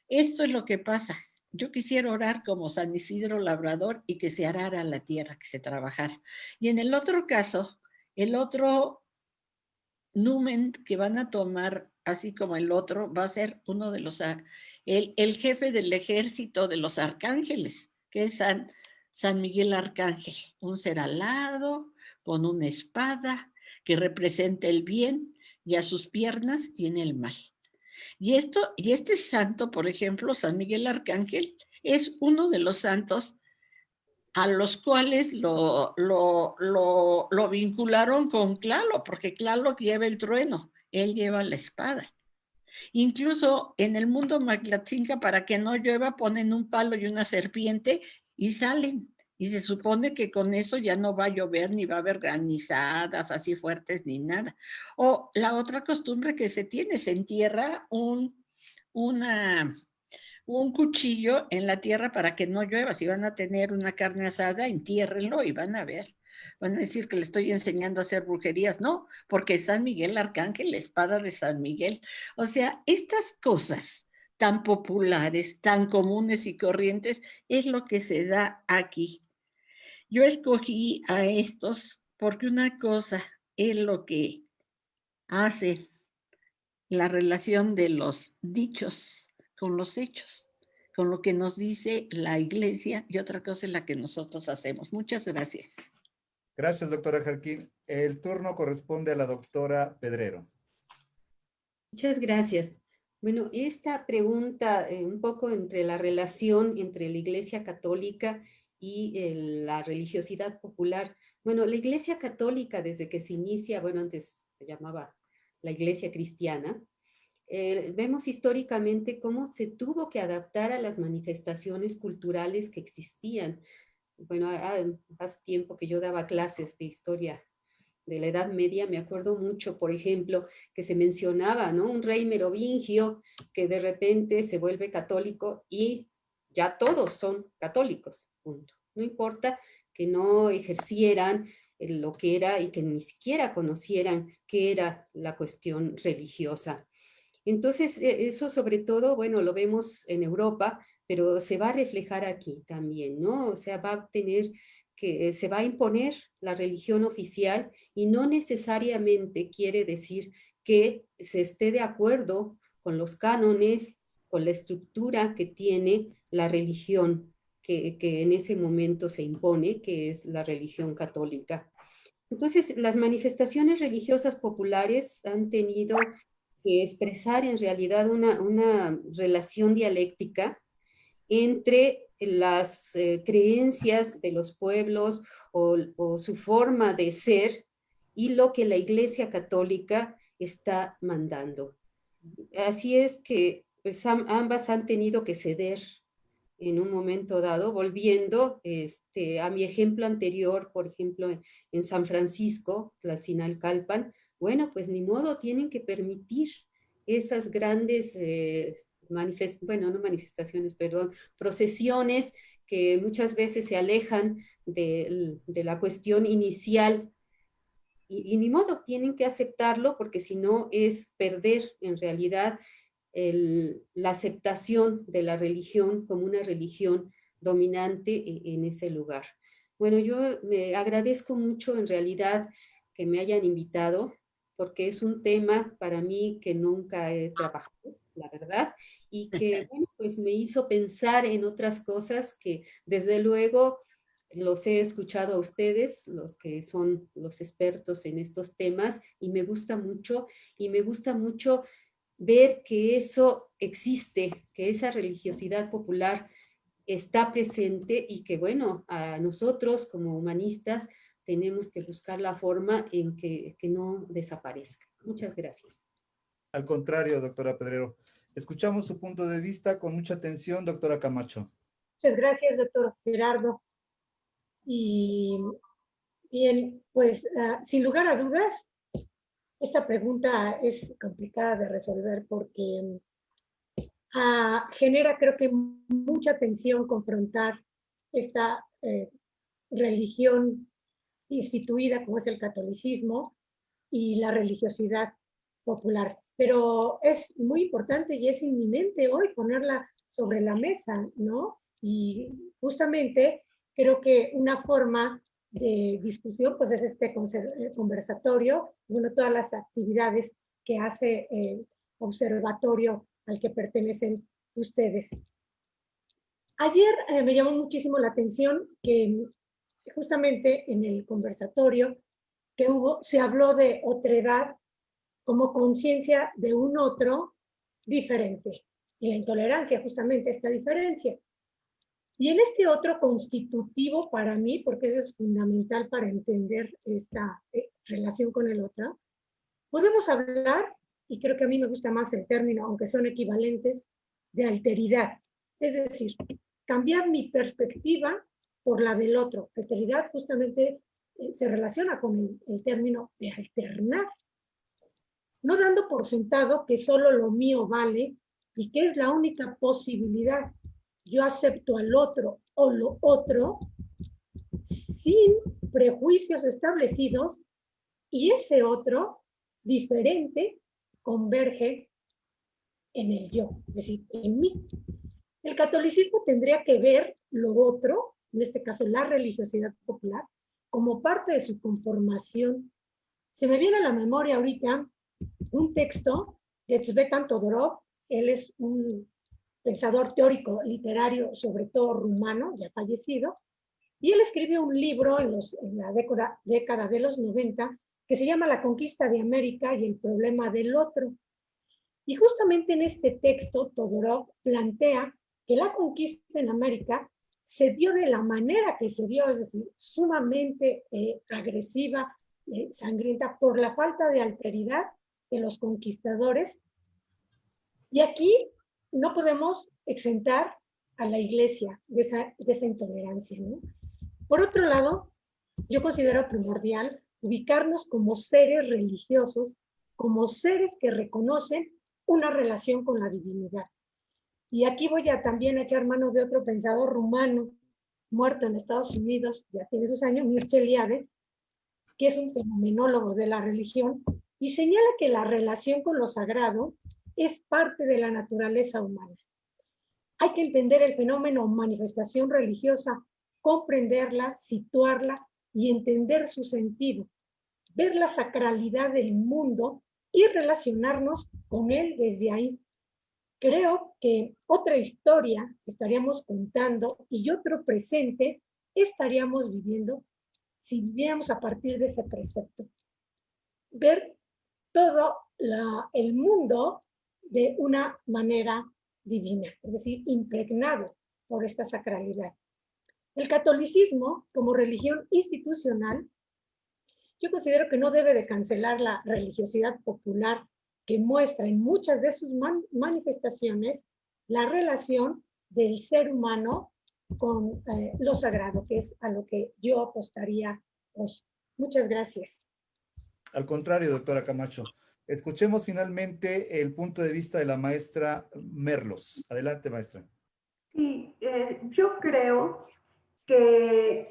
esto es lo que pasa. Yo quisiera orar como San Isidro Labrador y que se arara la tierra, que se trabajara. Y en el otro caso, el otro numen que van a tomar, así como el otro, va a ser uno de los, el jefe del ejército de los arcángeles, que es San Miguel Arcángel, un ser alado, con una espada, que representa el bien, y a sus piernas tiene el mal. Y este santo, por ejemplo, San Miguel Arcángel, es uno de los santos a los cuales lo vincularon con Tlaloc, porque Tlaloc lleva el trueno, él lleva la espada. Incluso en el mundo Maclatzinca, para que no llueva, ponen un palo y una serpiente y salen. Y se supone que con eso ya no va a llover, ni va a haber granizadas así fuertes, ni nada. O la otra costumbre que se tiene, se entierra un cuchillo en la tierra para que no llueva. Si van a tener una carne asada, entiérrenlo y van a ver. Van a decir que le estoy enseñando a hacer brujerías. No, porque es San Miguel Arcángel, la espada de San Miguel. O sea, estas cosas tan populares, tan comunes y corrientes, es lo que se da aquí. Yo escogí a estos porque una cosa es lo que hace la relación de los dichos con los hechos, con lo que nos dice la iglesia, y otra cosa es la que nosotros hacemos. Muchas gracias. Gracias, doctora Jarquín. El turno corresponde a la doctora Pedrero. Muchas gracias. Bueno, esta pregunta un poco entre la relación entre la Iglesia Católica y la religiosidad popular. Bueno, la Iglesia Católica desde que se inicia, bueno, antes se llamaba la Iglesia Cristiana, vemos históricamente cómo se tuvo que adaptar a las manifestaciones culturales que existían. Bueno, hace tiempo que yo daba clases de historia de la Edad Media, me acuerdo mucho, por ejemplo, que se mencionaba, ¿no? Un rey merovingio que de repente se vuelve católico y ya todos son católicos, punto. No importa que no ejercieran lo que era y que ni siquiera conocieran qué era la cuestión religiosa. Entonces, eso sobre todo, bueno, lo vemos en Europa, pero se va a reflejar aquí también, ¿no? O sea, va a tener que se va a imponer la religión oficial y no necesariamente quiere decir que se esté de acuerdo con los cánones, con la estructura que tiene la religión que en ese momento se impone, que es la religión católica. Entonces, las manifestaciones religiosas populares han tenido que expresar en realidad una relación dialéctica entre las creencias de los pueblos o su forma de ser y lo que la Iglesia Católica está mandando. Así es que pues, ambas han tenido que ceder en un momento dado, volviendo a mi ejemplo anterior, por ejemplo, en San Francisco, Tlalcinalcalpan, bueno, pues ni modo, tienen que permitir esas grandes procesiones que muchas veces se alejan de la cuestión inicial y ni modo, tienen que aceptarlo porque si no es perder en realidad la aceptación de la religión como una religión dominante en ese lugar. Bueno, yo me agradezco mucho en realidad que me hayan invitado porque es un tema para mí que nunca he trabajado, la verdad, y que bueno, pues me hizo pensar en otras cosas que desde luego los he escuchado a ustedes, los que son los expertos en estos temas, y me gusta mucho ver que eso existe, que esa religiosidad popular está presente y que, bueno, a nosotros como humanistas tenemos que buscar la forma en que no desaparezca. Muchas gracias. Al contrario, doctora Pedrero. Escuchamos su punto de vista con mucha atención, doctora Camacho. Muchas gracias, doctor Gerardo. Y bien, pues sin lugar a dudas, esta pregunta es complicada de resolver porque genera, creo que, mucha tensión confrontar esta religión instituida como es el catolicismo y la religiosidad popular. Pero es muy importante y es inminente hoy ponerla sobre la mesa, ¿no? Y justamente creo que una forma de discusión pues es este conversatorio, bueno, todas las actividades que hace el observatorio al que pertenecen ustedes. Ayer me llamó muchísimo la atención que justamente en el conversatorio que hubo, se habló de otredad como conciencia de un otro diferente. Y la intolerancia, justamente esta diferencia. Y en este otro constitutivo para mí, porque eso es fundamental para entender esta relación con el otro, podemos hablar, y creo que a mí me gusta más el término, aunque son equivalentes, de alteridad. Es decir, cambiar mi perspectiva por la del otro. Alteridad justamente se relaciona con el término de alternar. No dando por sentado que solo lo mío vale y que es la única posibilidad. Yo acepto al otro o lo otro sin prejuicios establecidos y ese otro diferente converge en el yo, es decir, en mí. El catolicismo tendría que ver lo otro, en este caso la religiosidad popular, como parte de su conformación. Se me viene a la memoria ahorita un texto de Tzvetan Todorov. Él es un pensador teórico literario, sobre todo rumano, ya fallecido, y él escribió un libro en la década de los 90 que se llama La conquista de América y el problema del otro. Y justamente en este texto Todorov plantea que la conquista en América se dio de la manera que se dio, es decir, sumamente agresiva, sangrienta, por la falta de alteridad de los conquistadores. Y aquí no podemos exentar a la iglesia de esa intolerancia, ¿no? Por otro lado, yo considero primordial ubicarnos como seres religiosos, como seres que reconocen una relación con la divinidad. Y aquí voy a también echar mano de otro pensador rumano, muerto en Estados Unidos, ya tiene sus años, Mircea Eliade, que es un fenomenólogo de la religión, y señala que la relación con lo sagrado es parte de la naturaleza humana. Hay que entender el fenómeno manifestación religiosa, comprenderla, situarla y entender su sentido, ver la sacralidad del mundo y relacionarnos con él desde ahí. Creo que otra historia estaríamos contando y otro presente estaríamos viviendo si viviéramos a partir de ese precepto. Ver todo el mundo de una manera divina, es decir, impregnado por esta sacralidad. El catolicismo, como religión institucional, yo considero que no debe de cancelar la religiosidad popular que muestra en muchas de sus manifestaciones la relación del ser humano con lo sagrado, que es a lo que yo apostaría hoy. Muchas gracias. Al contrario, doctora Camacho. Escuchemos finalmente el punto de vista de la maestra Merlos. Adelante, maestra. Sí, yo creo que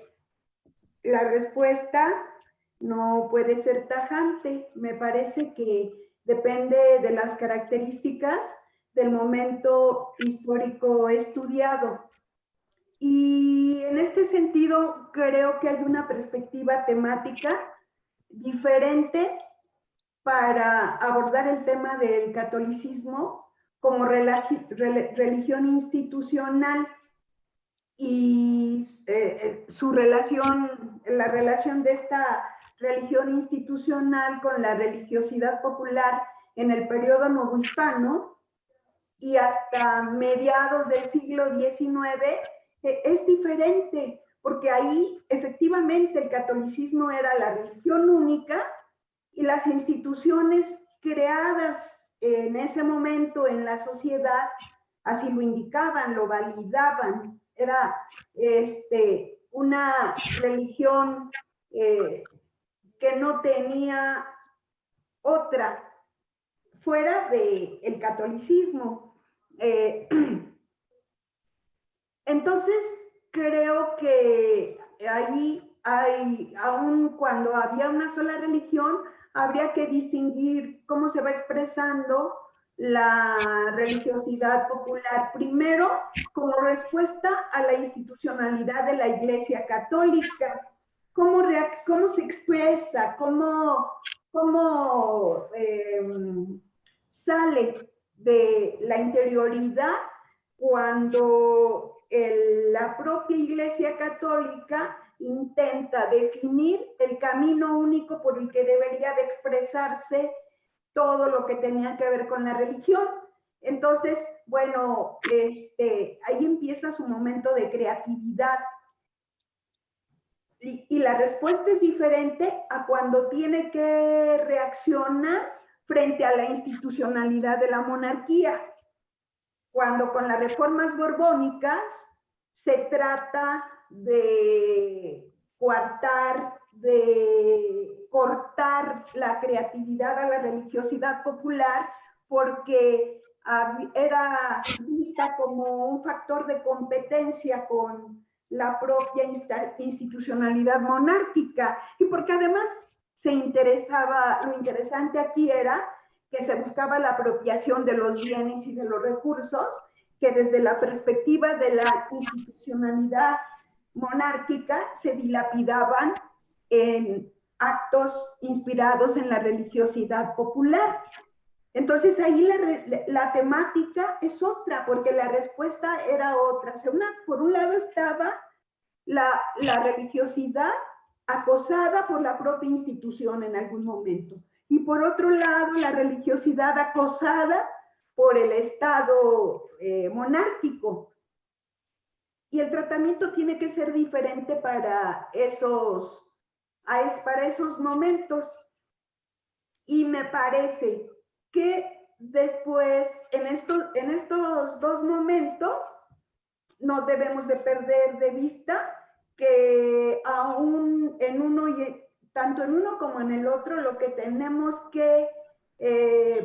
la respuesta no puede ser tajante. Me parece que depende de las características del momento histórico estudiado. Y en este sentido, creo que hay una perspectiva temática diferente para abordar el tema del catolicismo como religión institucional su relación, la relación de esta religión institucional con la religiosidad popular en el periodo novohispano y hasta mediados del siglo XIX es diferente, porque ahí efectivamente el catolicismo era la religión única y las instituciones creadas en ese momento en la sociedad así lo indicaban, lo validaban. Era una religión que no tenía otra fuera del catolicismo. Entonces, creo que ahí aun cuando había una sola religión, habría que distinguir cómo se va expresando la religiosidad popular. Primero, como respuesta a la institucionalidad de la Iglesia Católica. ¿Cómo se expresa? ¿Cómo sale de la interioridad cuando la propia Iglesia Católica intenta definir el camino único por el que debería de expresarse todo lo que tenía que ver con la religión? Entonces, bueno, ahí empieza su momento de creatividad. Y la respuesta es diferente a cuando tiene que reaccionar frente a la institucionalidad de la monarquía. Cuando con las reformas borbónicas se trata de coartar, de cortar la creatividad a la religiosidad popular, porque era vista como un factor de competencia con la propia institucionalidad monárquica, y porque además lo interesante aquí era que se buscaba la apropiación de los bienes y de los recursos, que desde la perspectiva de la institucionalidad monárquica se dilapidaban en actos inspirados en la religiosidad popular. Entonces ahí la temática es otra, porque la respuesta era otra. Por un lado estaba la religiosidad acosada por la propia institución en algún momento, y por otro lado la religiosidad acosada por el Estado monárquico. Y el tratamiento tiene que ser diferente para esos momentos. Y me parece que después, en estos dos momentos, no debemos de perder de vista que aún tanto en uno como en el otro, lo que tenemos que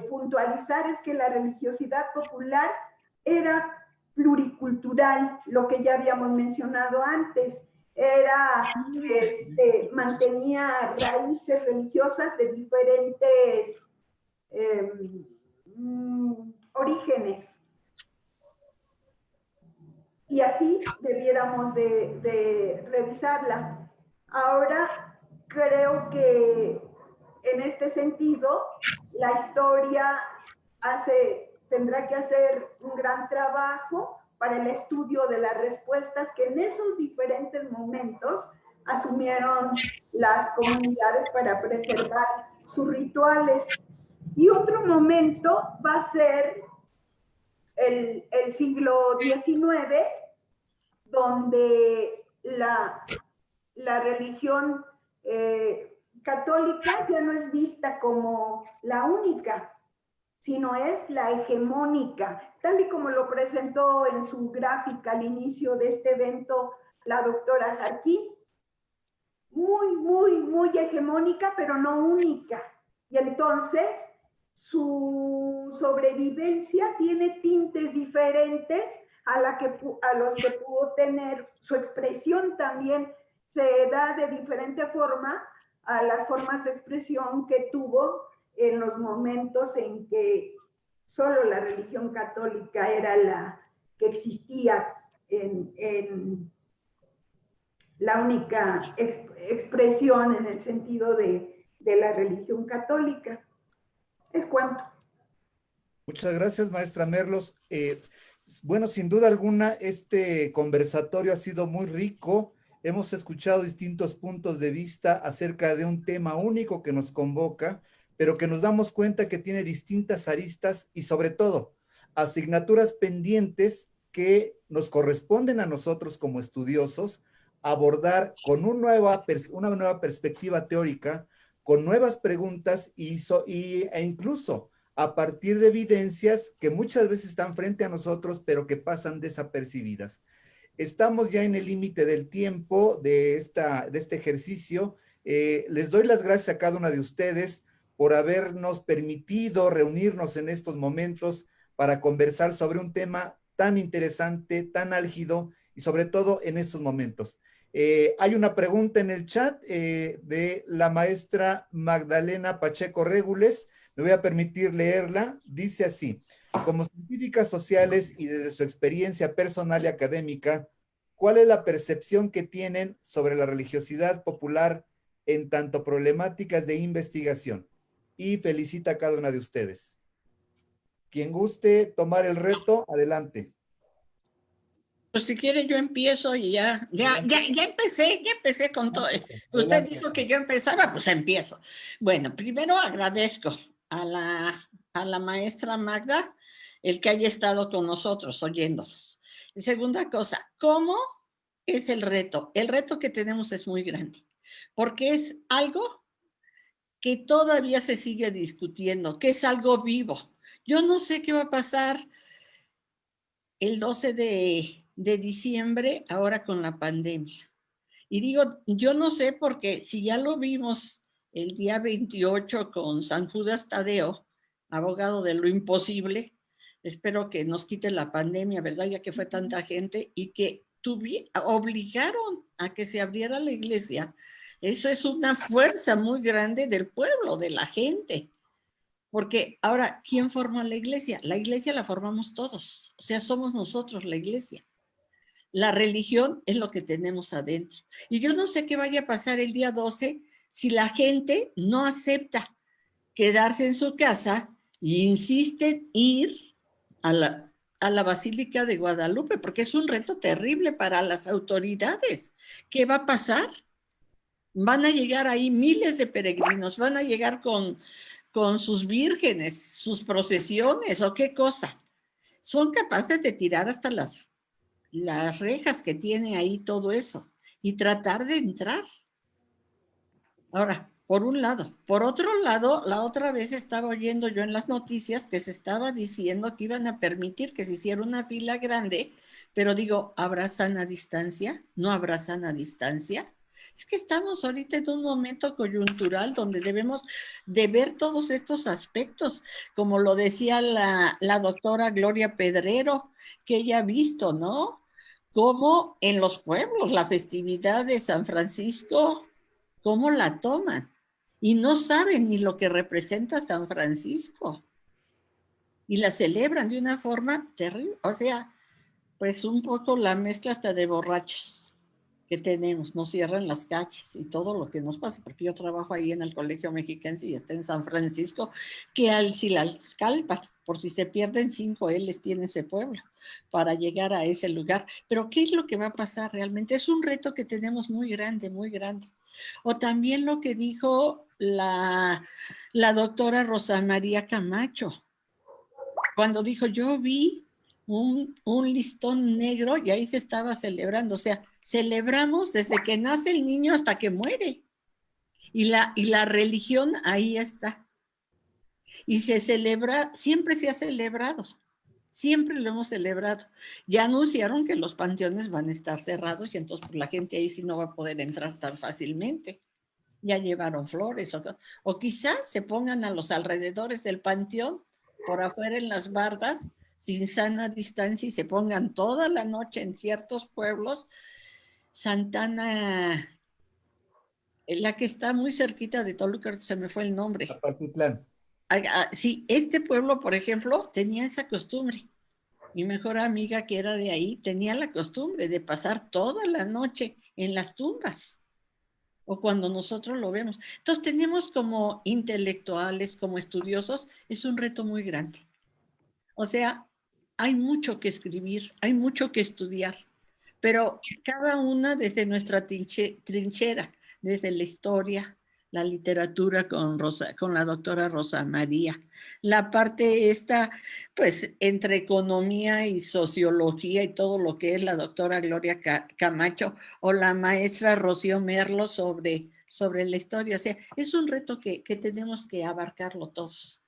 puntualizar es que la religiosidad popular era pluricultural, lo que ya habíamos mencionado antes. Mantenía raíces religiosas de diferentes orígenes. Y así debiéramos de revisarla. Ahora, creo que en este sentido, la historia tendrá que hacer un gran trabajo para el estudio de las respuestas que en esos diferentes momentos asumieron las comunidades para preservar sus rituales. Y otro momento va a ser el siglo XIX, donde la religión católica ya no es vista como la única, sino es la hegemónica, tal y como lo presentó en su gráfica al inicio de este evento la doctora Jarquín. Muy hegemónica, pero no única. Y entonces su sobrevivencia tiene tintes diferentes a los que pudo tener. Su expresión también se da de diferente forma a las formas de expresión que tuvo en los momentos en que solo la religión católica era la que existía en la única expresión en el sentido de la religión católica. Es cuanto. Muchas gracias, maestra Merlos. Bueno, sin duda alguna, este conversatorio ha sido muy rico. Hemos escuchado distintos puntos de vista acerca de un tema único que nos convoca, pero que nos damos cuenta que tiene distintas aristas y sobre todo asignaturas pendientes que nos corresponden a nosotros como estudiosos abordar con una nueva perspectiva teórica, con nuevas preguntas e incluso a partir de evidencias que muchas veces están frente a nosotros, pero que pasan desapercibidas. Estamos ya en el límite del tiempo de este ejercicio. Les doy las gracias a cada una de ustedes por habernos permitido reunirnos en estos momentos para conversar sobre un tema tan interesante, tan álgido y sobre todo en estos momentos. Hay una pregunta en el chat de la maestra Magdalena Pacheco Régules. Me voy a permitir leerla. Dice así: como científicas sociales y desde su experiencia personal y académica, ¿cuál es la percepción que tienen sobre la religiosidad popular en tanto problemáticas de investigación? Y felicita a cada una de ustedes. Quien guste tomar el reto, adelante. Pues si quiere yo empiezo y ya empecé con todo eso. Usted dijo que yo empezaba, pues empiezo. Bueno, primero agradezco a la maestra Magda el que haya estado con nosotros oyéndonos. Y segunda cosa, ¿cómo es el reto? El reto que tenemos es muy grande, porque es algo que todavía se sigue discutiendo, que es algo vivo. Yo no sé qué va a pasar el 12 de diciembre, ahora con la pandemia. Y digo, yo no sé porque si ya lo vimos el día 28 con San Judas Tadeo, abogado de lo imposible, espero que nos quite la pandemia, ¿verdad? Ya que fue tanta gente y que obligaron a que se abriera la iglesia. Eso es una fuerza muy grande del pueblo, de la gente. Porque ahora, ¿quién forma la iglesia? La iglesia la formamos todos, o sea, somos nosotros la iglesia. La religión es lo que tenemos adentro. Y yo no sé qué vaya a pasar el día 12 si la gente no acepta quedarse en su casa e insiste en ir a la Basílica de Guadalupe, porque es un reto terrible para las autoridades. ¿Qué va a pasar? Van a llegar ahí miles de peregrinos, van a llegar con sus vírgenes, sus procesiones o qué cosa. Son capaces de tirar hasta las rejas que tiene ahí todo eso y tratar de entrar. Ahora, por un lado. Por otro lado, la otra vez estaba oyendo yo en las noticias que se estaba diciendo que iban a permitir que se hiciera una fila grande, pero digo, ¿habrá sana distancia? ¿No habrá sana distancia? Es que estamos ahorita en un momento coyuntural donde debemos de ver todos estos aspectos, como lo decía la doctora Gloria Pedrero, que ella ha visto, ¿no? Como en los pueblos, la festividad de San Francisco, cómo la toman. Y no saben ni lo que representa San Francisco. Y la celebran de una forma terrible. O sea, pues un poco la mezcla hasta de borrachos que tenemos, nos cierran las calles y todo lo que nos pasa, porque yo trabajo ahí en el Colegio Mexiquense y está en San Francisco, que al Silalcalpa, por si se pierden 5 L's tiene ese pueblo para llegar a ese lugar. Pero ¿qué es lo que va a pasar realmente? Es un reto que tenemos muy grande, muy grande. O también lo que dijo la doctora Rosa María Camacho, cuando dijo, yo vi un listón negro y ahí se estaba celebrando. O sea, celebramos desde que nace el niño hasta que muere. Y la religión ahí está. Y se celebra, siempre se ha celebrado. Siempre lo hemos celebrado. Ya anunciaron que los panteones van a estar cerrados y entonces pues, la gente ahí sí no va a poder entrar tan fácilmente. Ya llevaron flores o quizás se pongan a los alrededores del panteón, por afuera en las bardas, sin sana distancia y se pongan toda la noche en ciertos pueblos. Santana, la que está muy cerquita de Toluca, se me fue el nombre. Zapatitlán. Sí, este pueblo, por ejemplo, tenía esa costumbre. Mi mejor amiga que era de ahí tenía la costumbre de pasar toda la noche en las tumbas o cuando nosotros lo vemos. Entonces tenemos como intelectuales, como estudiosos, es un reto muy grande. O sea, hay mucho que escribir, hay mucho que estudiar, pero cada una desde nuestra trinchera, desde la historia, la literatura con la doctora Rosa María, la parte esta, pues, entre economía y sociología y todo lo que es la doctora Gloria Camacho o la maestra Rocío Merlo sobre la historia. O sea, es un reto que tenemos que abarcarlo todos.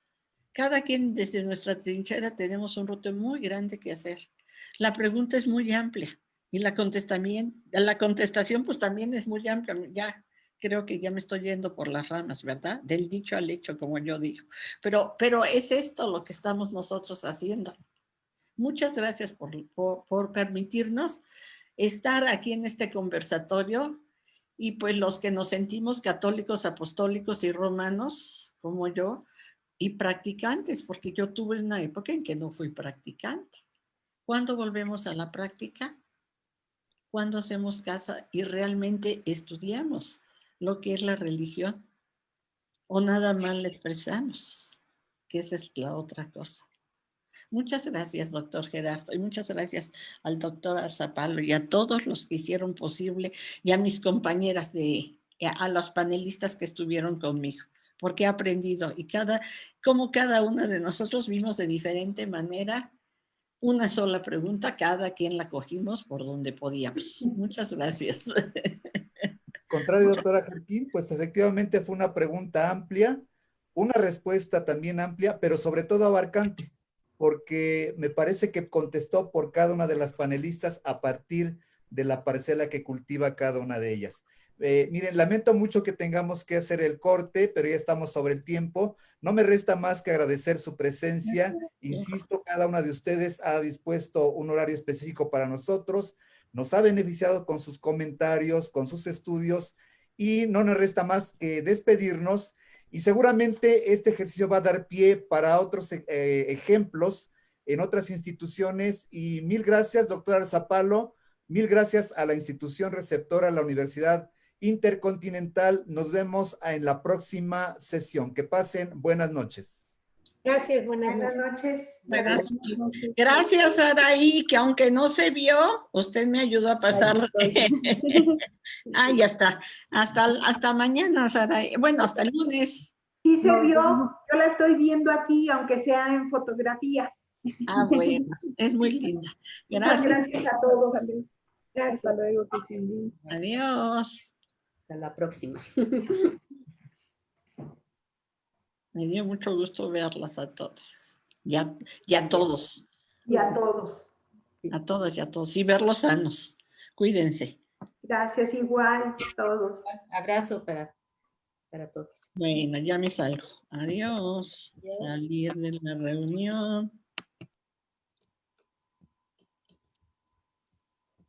Cada quien desde nuestra trinchera tenemos un reto muy grande que hacer. La pregunta es muy amplia y la contestación pues también es muy amplia. Ya creo que ya me estoy yendo por las ramas, ¿verdad? Del dicho al hecho, como yo digo. Pero es esto lo que estamos nosotros haciendo. Muchas gracias por permitirnos estar aquí en este conversatorio y pues los que nos sentimos católicos, apostólicos y romanos, como yo, y practicantes, porque yo tuve una época en que no fui practicante. ¿Cuándo volvemos a la práctica? ¿Cuándo hacemos caso y realmente estudiamos lo que es la religión? ¿O nada más la expresamos? Que esa es la otra cosa. Muchas gracias, doctor Gerardo, y muchas gracias al doctor Arzapalo y a todos los que hicieron posible, y a mis compañeras, a los panelistas que estuvieron conmigo, porque he aprendido, y como cada una de nosotros vimos de diferente manera una sola pregunta, cada quien la cogimos por donde podíamos. Muchas gracias. Contrario, doctora Jarquín, pues efectivamente fue una pregunta amplia, una respuesta también amplia, pero sobre todo abarcante, porque me parece que contestó por cada una de las panelistas a partir de la parcela que cultiva cada una de ellas. Miren, lamento mucho que tengamos que hacer el corte, pero ya estamos sobre el tiempo. No me resta más que agradecer su presencia. Insisto, cada una de ustedes ha dispuesto un horario específico para nosotros, nos ha beneficiado con sus comentarios, con sus estudios, y no nos resta más que despedirnos, y seguramente este ejercicio va a dar pie para otros ejemplos en otras instituciones. Y mil gracias, doctora Arzapalo, mil gracias a la institución receptora, la Universidad Intercontinental. Nos vemos en la próxima sesión. Que pasen buenas noches. Gracias, buenas Buenas noches. noches. Gracias, Araí, que aunque no se vio, usted me ayudó a pasar. Ah, ya está. Hasta mañana, Saraí. Bueno, hasta el lunes. Sí se vio, yo la estoy viendo aquí, aunque sea en fotografía. Ah, bueno, es muy linda. Muchas Gracias. gracias a todos. Gracias. Hasta luego, que estés bien. Adiós. Hasta la próxima. Me dio mucho gusto verlas a todas. Y a todos. Y a todos. A todas y a todos. Y verlos sanos. Cuídense. Gracias igual, todos. Abrazo para todos. Bueno, ya me salgo. Adiós. Adiós. Salir de la reunión.